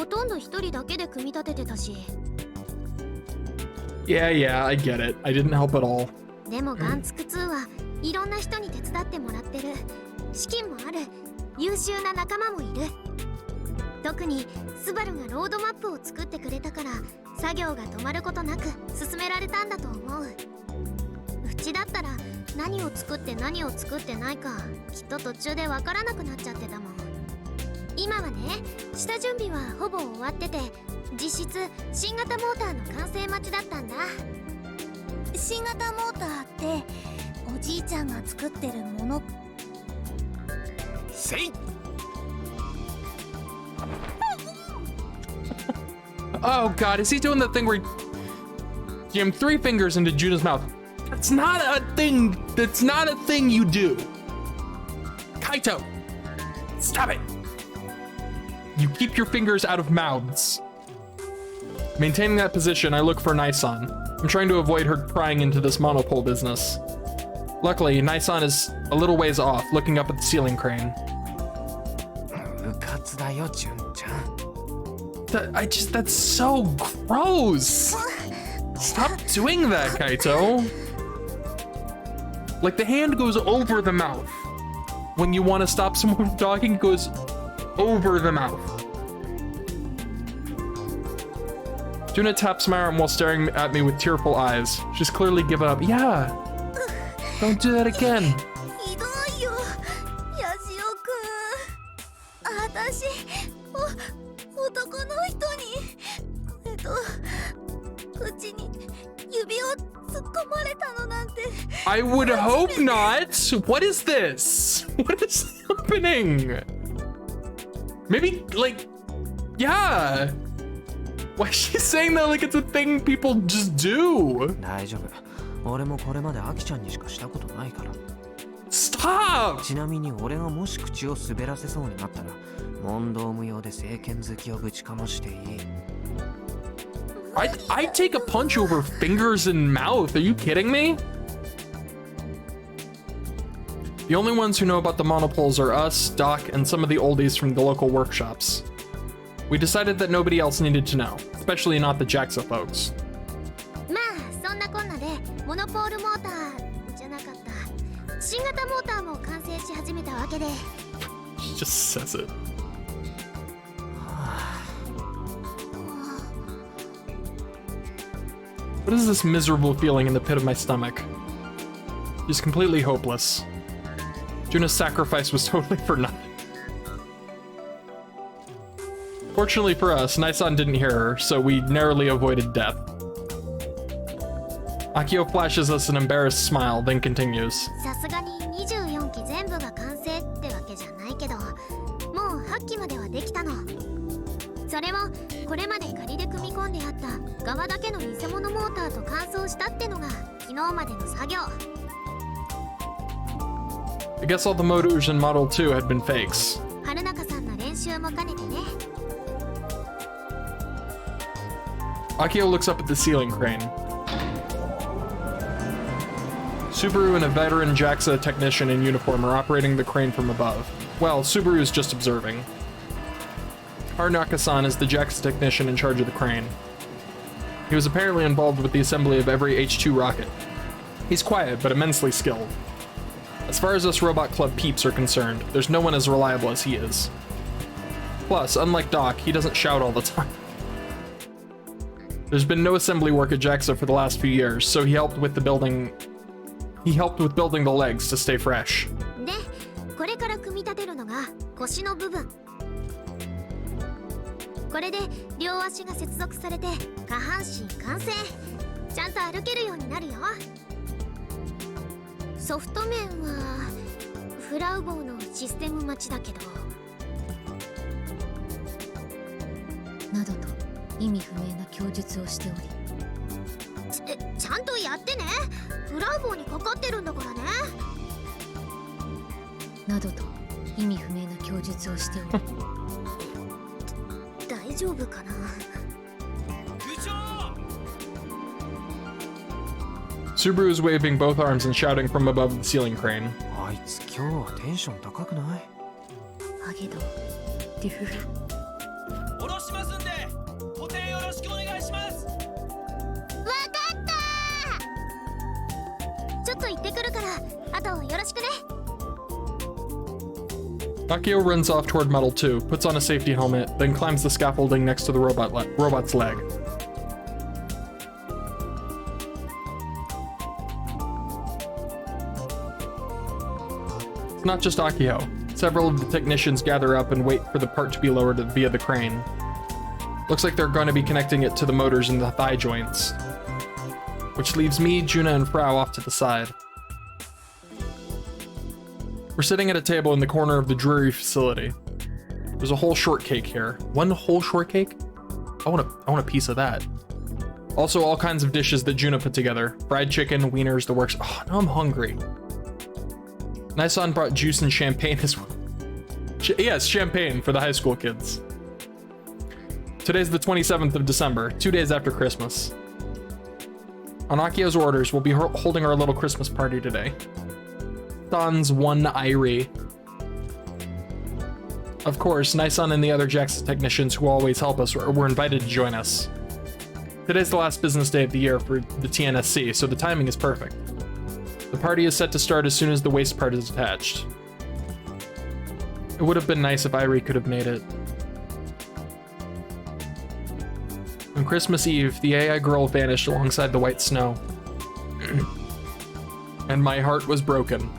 ほとんど一人だけで組み立ててたし。 Yeah, I get it. I didn't help at all. でもガンツク2はいろんな人に手伝ってもらってる。資金もある。優秀な仲間もいる。特にスバルがロードマップを作ってくれたから作業が止まることなく進められたんだと思う。うちだったら何を作って何を作ってないかきっと途中でわからなくなっちゃってたもん。今はね、下準備はほぼ終わってて、実質新型モーターの完成待ちだったんだ。新型モーターっておじいちゃんが作ってるもの。せい。 Oh god, is he doing the thing where he jammed 3 fingers into Juna's mouth? That's not a thing. That's not a thing you do. Kaito, stop it. You keep your fingers out of mouths. Maintaining that position, I look for Naisan. I'm trying to avoid her prying into this monopole business. Luckily, Naisan is a little ways off, looking up at the ceiling crane. 部活だよ、純ちゃん。 That's so gross. Stop doing that, Kaito. Like the hand goes over the mouth. When you want to stop someone from talking, it goes over the mouth. Juna taps my arm while staring at me with tearful eyes. She's clearly given up. Yeah. Don't do that again. ひどいよ、ヤシオくん。私、男の人に、口に指を突っ込まれたのなんて。I would hope not. What is this? What is happening? Maybe, like, yeah. Why is she saying that like it's a thing people just do? 大丈夫。俺もこれまでアキちゃんにしかしたことないから。 Stop! ちなみに俺がもし口を滑らせそうになったら、問答無用で政権好きをぶちかましていい。I'd take a punch over fingers and mouth. Are you kidding me? The only ones who know about the monopoles are us, Doc, and some of the oldies from the local workshops. We decided that nobody else needed to know, especially not the JAXA folks. まあそんなこんなでモノポールモーターじゃなかった。新型モーターも完成し始めたわけで。 She just says it. What is this miserable feeling in the pit of my stomach? She's completely hopeless. Juna's sacrifice was totally for nothing. Fortunately for us, Naisan didn't hear her, so we narrowly avoided death. Akio flashes us an embarrassed smile, then continues. さすがに24機全部が完成ってわけじゃないけど、もう8機まではできたの。それもこれまで仮で組み込んであった側だけの偽物モーターと完走したってのが昨日までの作業。 I guess all the motors in Model 2 had been fakes. 春中さんの練習も兼ねてね。 Akio looks up at the ceiling crane. Subaru and a veteran JAXA technician in uniform are operating the crane from above. Well, Subaru is just observing. Haranaka-san is the JAXA technician in charge of the crane. He was apparently involved with the assembly of every H2 rocket. He's quiet, but immensely skilled. As far as us Robot Club peeps are concerned, there's no one as reliable as he is. Plus, unlike Doc, he doesn't shout all the time. There's been no assembly work at JAXA for the last few years, so he helped with building the legs to stay fresh. で、これから組み立てるのが腰の部分。これで両足が接続されて下半身完成。ちゃんと歩けるようになるよ。ソフト面はフラウ号のシステム待ちだけど。などと意味不明な供述をしており、ちゃんとやってね。フラウ号にかかってるんだからね。などと意味不明な供述をしており。大丈夫かな。 Subaru is waving both arms and shouting from above the ceiling crane. あいつ今日はテンション高くない？ハゲド、デュフ。下ろします行ってくるから、あとよろしくね。 Akio runs off toward Metal 2, puts on a safety helmet, then climbs the scaffolding next to the robot's leg. It's not just Akio. Several of the technicians gather up and wait for the part to be lowered via the crane. Looks like they're going to be connecting it to the motors in the thigh joints. Which leaves me, Juna, and Frau off to the side. We're sitting at a table in the corner of the dreary facility. There's a whole shortcake here. One whole shortcake? I want a piece of that. Also, all kinds of dishes that Juna put together. Fried chicken, wieners, the works. Oh, now I'm hungry. Nisan brought juice and champagne as well. Yes, champagne for the high school kids. Today's the 27th of December, 2 days after Christmas. On Akio's orders, we'll be holding our little Christmas party today. San's one Airi. Of course, Nisan and the other JAXA technicians who always help us were invited to join us. Today's the last business day of the year for the TNSC, so the timing is perfect. The party is set to start as soon as the waste part is attached. It would have been nice if Airi could have made it. On Christmas Eve, the AI girl vanished alongside the white snow. And my heart was broken.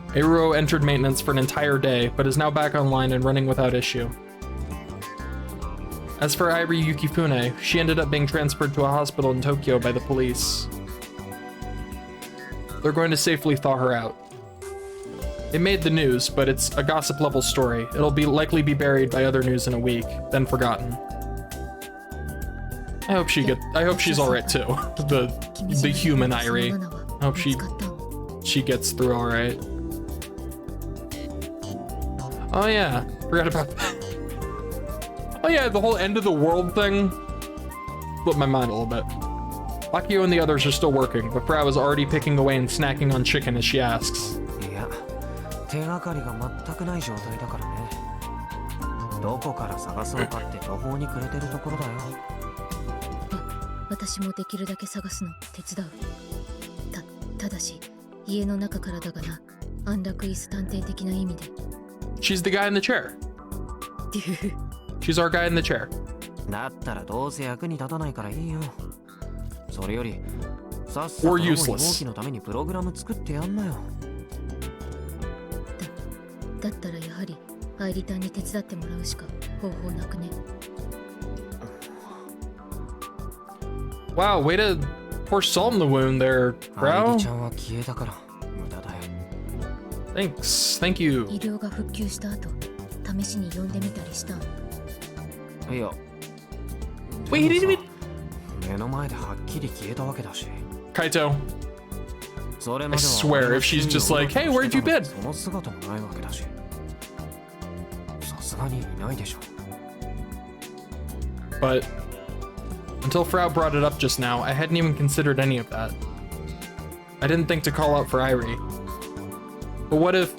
Airo entered maintenance for an entire day, but is now back online and running without issue. As for Airi Yukifune, she ended up being transferred to a hospital in Tokyo by the police. They're going to safely thaw her out. It made the news, but it's a gossip-level story. It'll likely be buried by other news in a week, then forgotten. I hope she's alright too. The human Airi. I hope she gets through alright. Oh yeah, forgot about that. Oh yeah, the whole end of the world thing flipped my mind a little bit. Akio and the others are still working, but Frau is already picking away and snacking on chicken as she asks. いや、手がかりが全くない状態だからね。どこから探そうかって途方に暮れてるところだよ。私もできるだけ探すの手伝う。ただし家の中からだがな。安楽椅子探偵的な意味で。She's the guy in the chair. She's our guy in the chair. だったらどうせ役に立たないからいいよ。それよりさっさとOr ロボに useless. 納期のためにプログラム作ってやんなよ。だったらやはりアイリタンに手伝ってもらうしか方法なくね。Wow, way to pour salt in the wound there, アイ Frau. リちゃんは消えたから無駄だよ。Thanks. Thank you. 医療が復旧した後、試しに呼んでみたりしたん。いや。 Wait, he didn't even... 目の前ではっきり消えたわけだし。 Kaito, それ I までは swear, if she's just like, hey, where'd you been? その姿もないわけだし。さすがにいないでしょ。 But until Frau brought it up just now, I hadn't even considered any of that. I didn't think to call out for Airi. But what if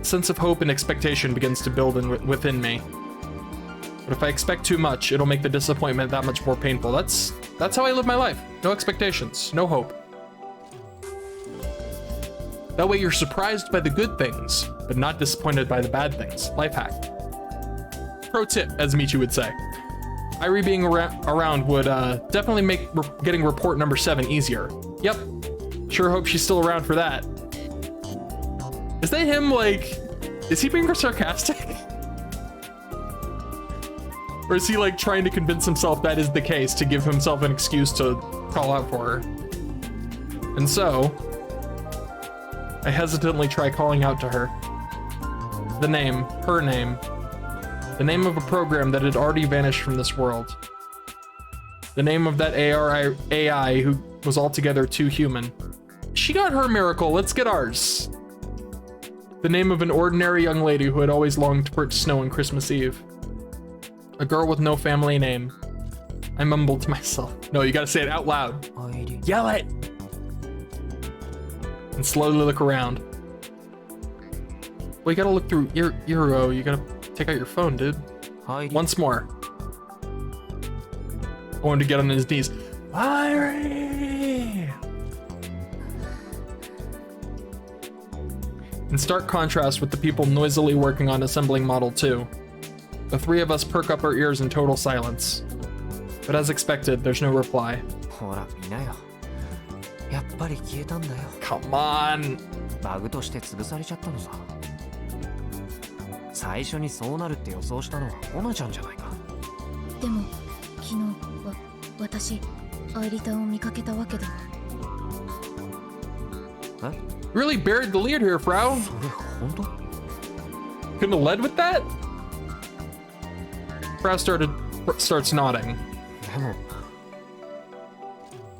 a sense of hope and expectation begins to build within me? But if I expect too much, it'll make the disappointment that much more painful. That's how I live my life. No expectations, no hope. That way you're surprised by the good things, but not disappointed by the bad things. Life hack. Pro tip, as Michi would say. Airi being around would definitely make getting report number 7 easier. Yep. Sure hope she's still around for that. Is that him, like... Is he being sarcastic? Or is he, like, trying to convince himself that is the case to give himself an excuse to call out for her? And so... I hesitantly try calling out to her. The name. Her name. The name of a program that had already vanished from this world. The name of that AI who was altogether too human. She got her miracle, let's get ours. The name of an ordinary young lady who had always longed for it to snow on Christmas Eve. A girl with no family name. I mumbled to myself. No, you gotta say it out loud. アイリ。 Yell it! And slowly look around. Well, you gotta look through you gotta take out your phone, dude. アイリ。 Once more. I wanted to get on his knees. Airi! in stark contrast with the people noisily working on assembling Model 2. The three of us perk up our ears in total silence. But as expected, there's no reply. ほら見なよ。やっぱり消えたんだよ。 Come on! バグとして潰されちゃったのさ。最初にそうなるって予想したのはオナちゃんじゃないか。でも昨日私アイリタンを見かけたわけだ。え？ Really buried the lead here, Frau. それ本当？ Couldn't have led with that? Frau starts nodding. でも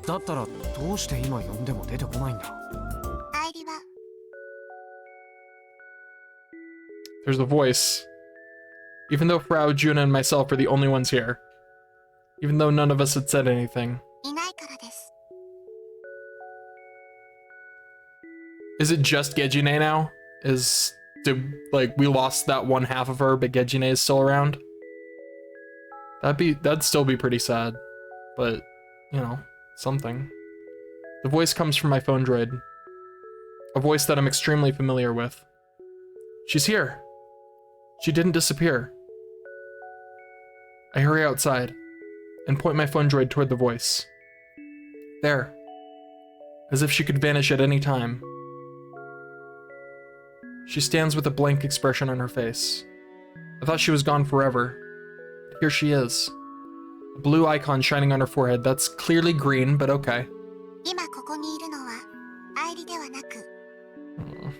だったらどうして今呼んでも出てこないんだ。アイリは There's a voice. Even though Frau, Juna, and myself are the only ones here. Even though none of us had said anything. いないからです。 Is it just Gejine now? We lost that one half of her, but Gejine is still around? That'd still be pretty sad. But, you know, something. The voice comes from my phone droid. A voice that I'm extremely familiar with. She's here. She didn't disappear. I hurry outside and point my phone droid toward the voice. There. As if she could vanish at any time. She stands with a blank expression on her face. I thought she was gone forever. Here she is. A blue icon shining on her forehead. That's clearly green, but okay. 今ここにいるのはアイリではなく、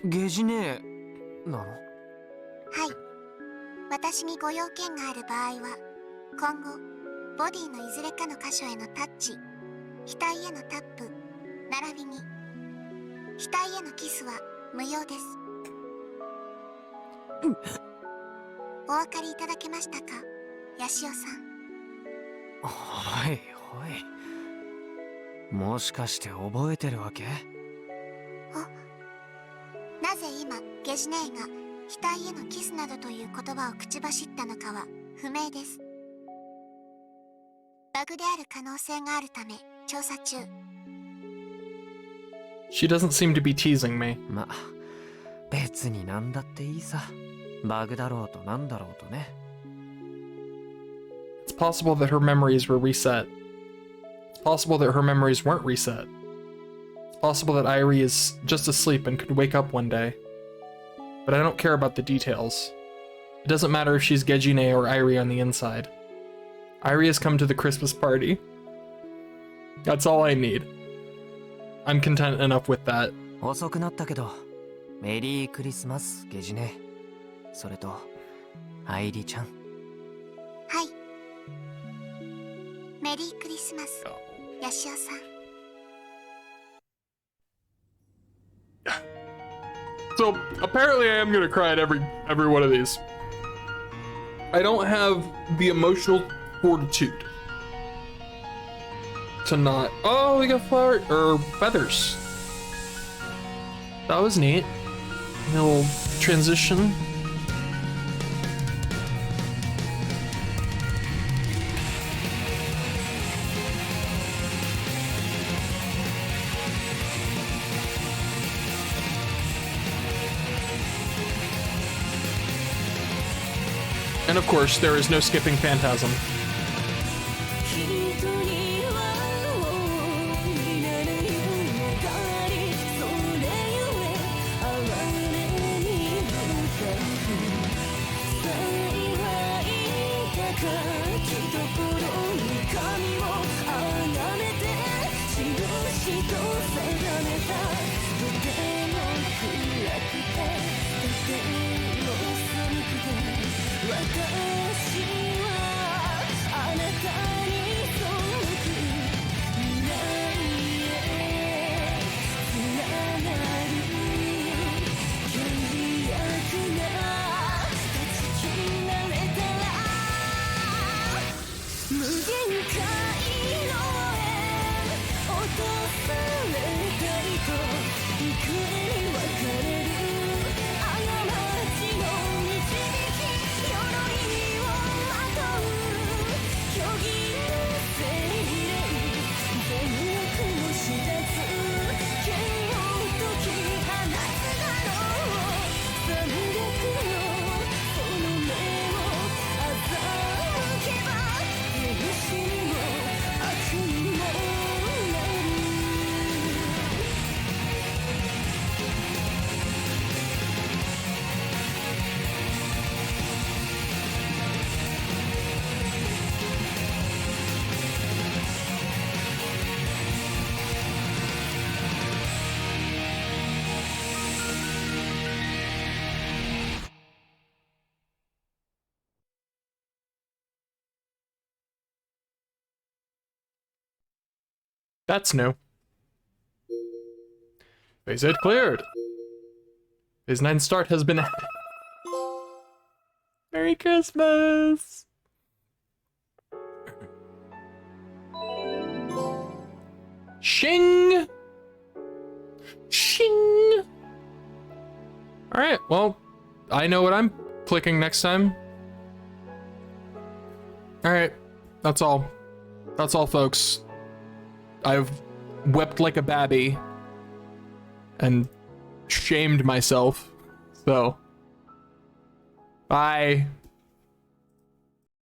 ゲジネなの？はい。私にご用件がある場合は、今後ボディのいずれかの箇所へのタッチ、額へのタップ、並びに額へのキスは無用です。お分かりいただけましたか、ヤシオさん。はいはい。もしかして覚えてるわけ？なぜ今ゲジネーが額へのキスなどという言葉を口走ったのかは不明です。バグである可能性があるため調査中。 She doesn't seem to be teasing me. ま、別になんだっていいさ。バグだろうとなんだろうとね。It's possible that her memories were reset. It's possible that her memories weren't reset. It's possible that Airi is just asleep and could wake up one day. But I don't care about the details. It doesn't matter if she's Gejine or Airi on the inside. Airi has come to the Christmas party. That's all I need. I'm content enough with that. 遅くなったけど、メリークリスマス、ゲジネ。それと、アイリちゃん。はい。メリークリスマス、ヤシオさん。So apparently I am gonna cry at every one of these. I don't have the emotional fortitude to not. Oh, we got feathers. That was neat. A little transition. And of course, there is no skipping Phantasm. That's new. Phase 8 cleared. Phase 9 start has been added. Merry Christmas! Shing! Shing! Alright, well, I know what I'm clicking next time. Alright, that's all. That's all, folks. I've wept like a babby and shamed myself. So, bye.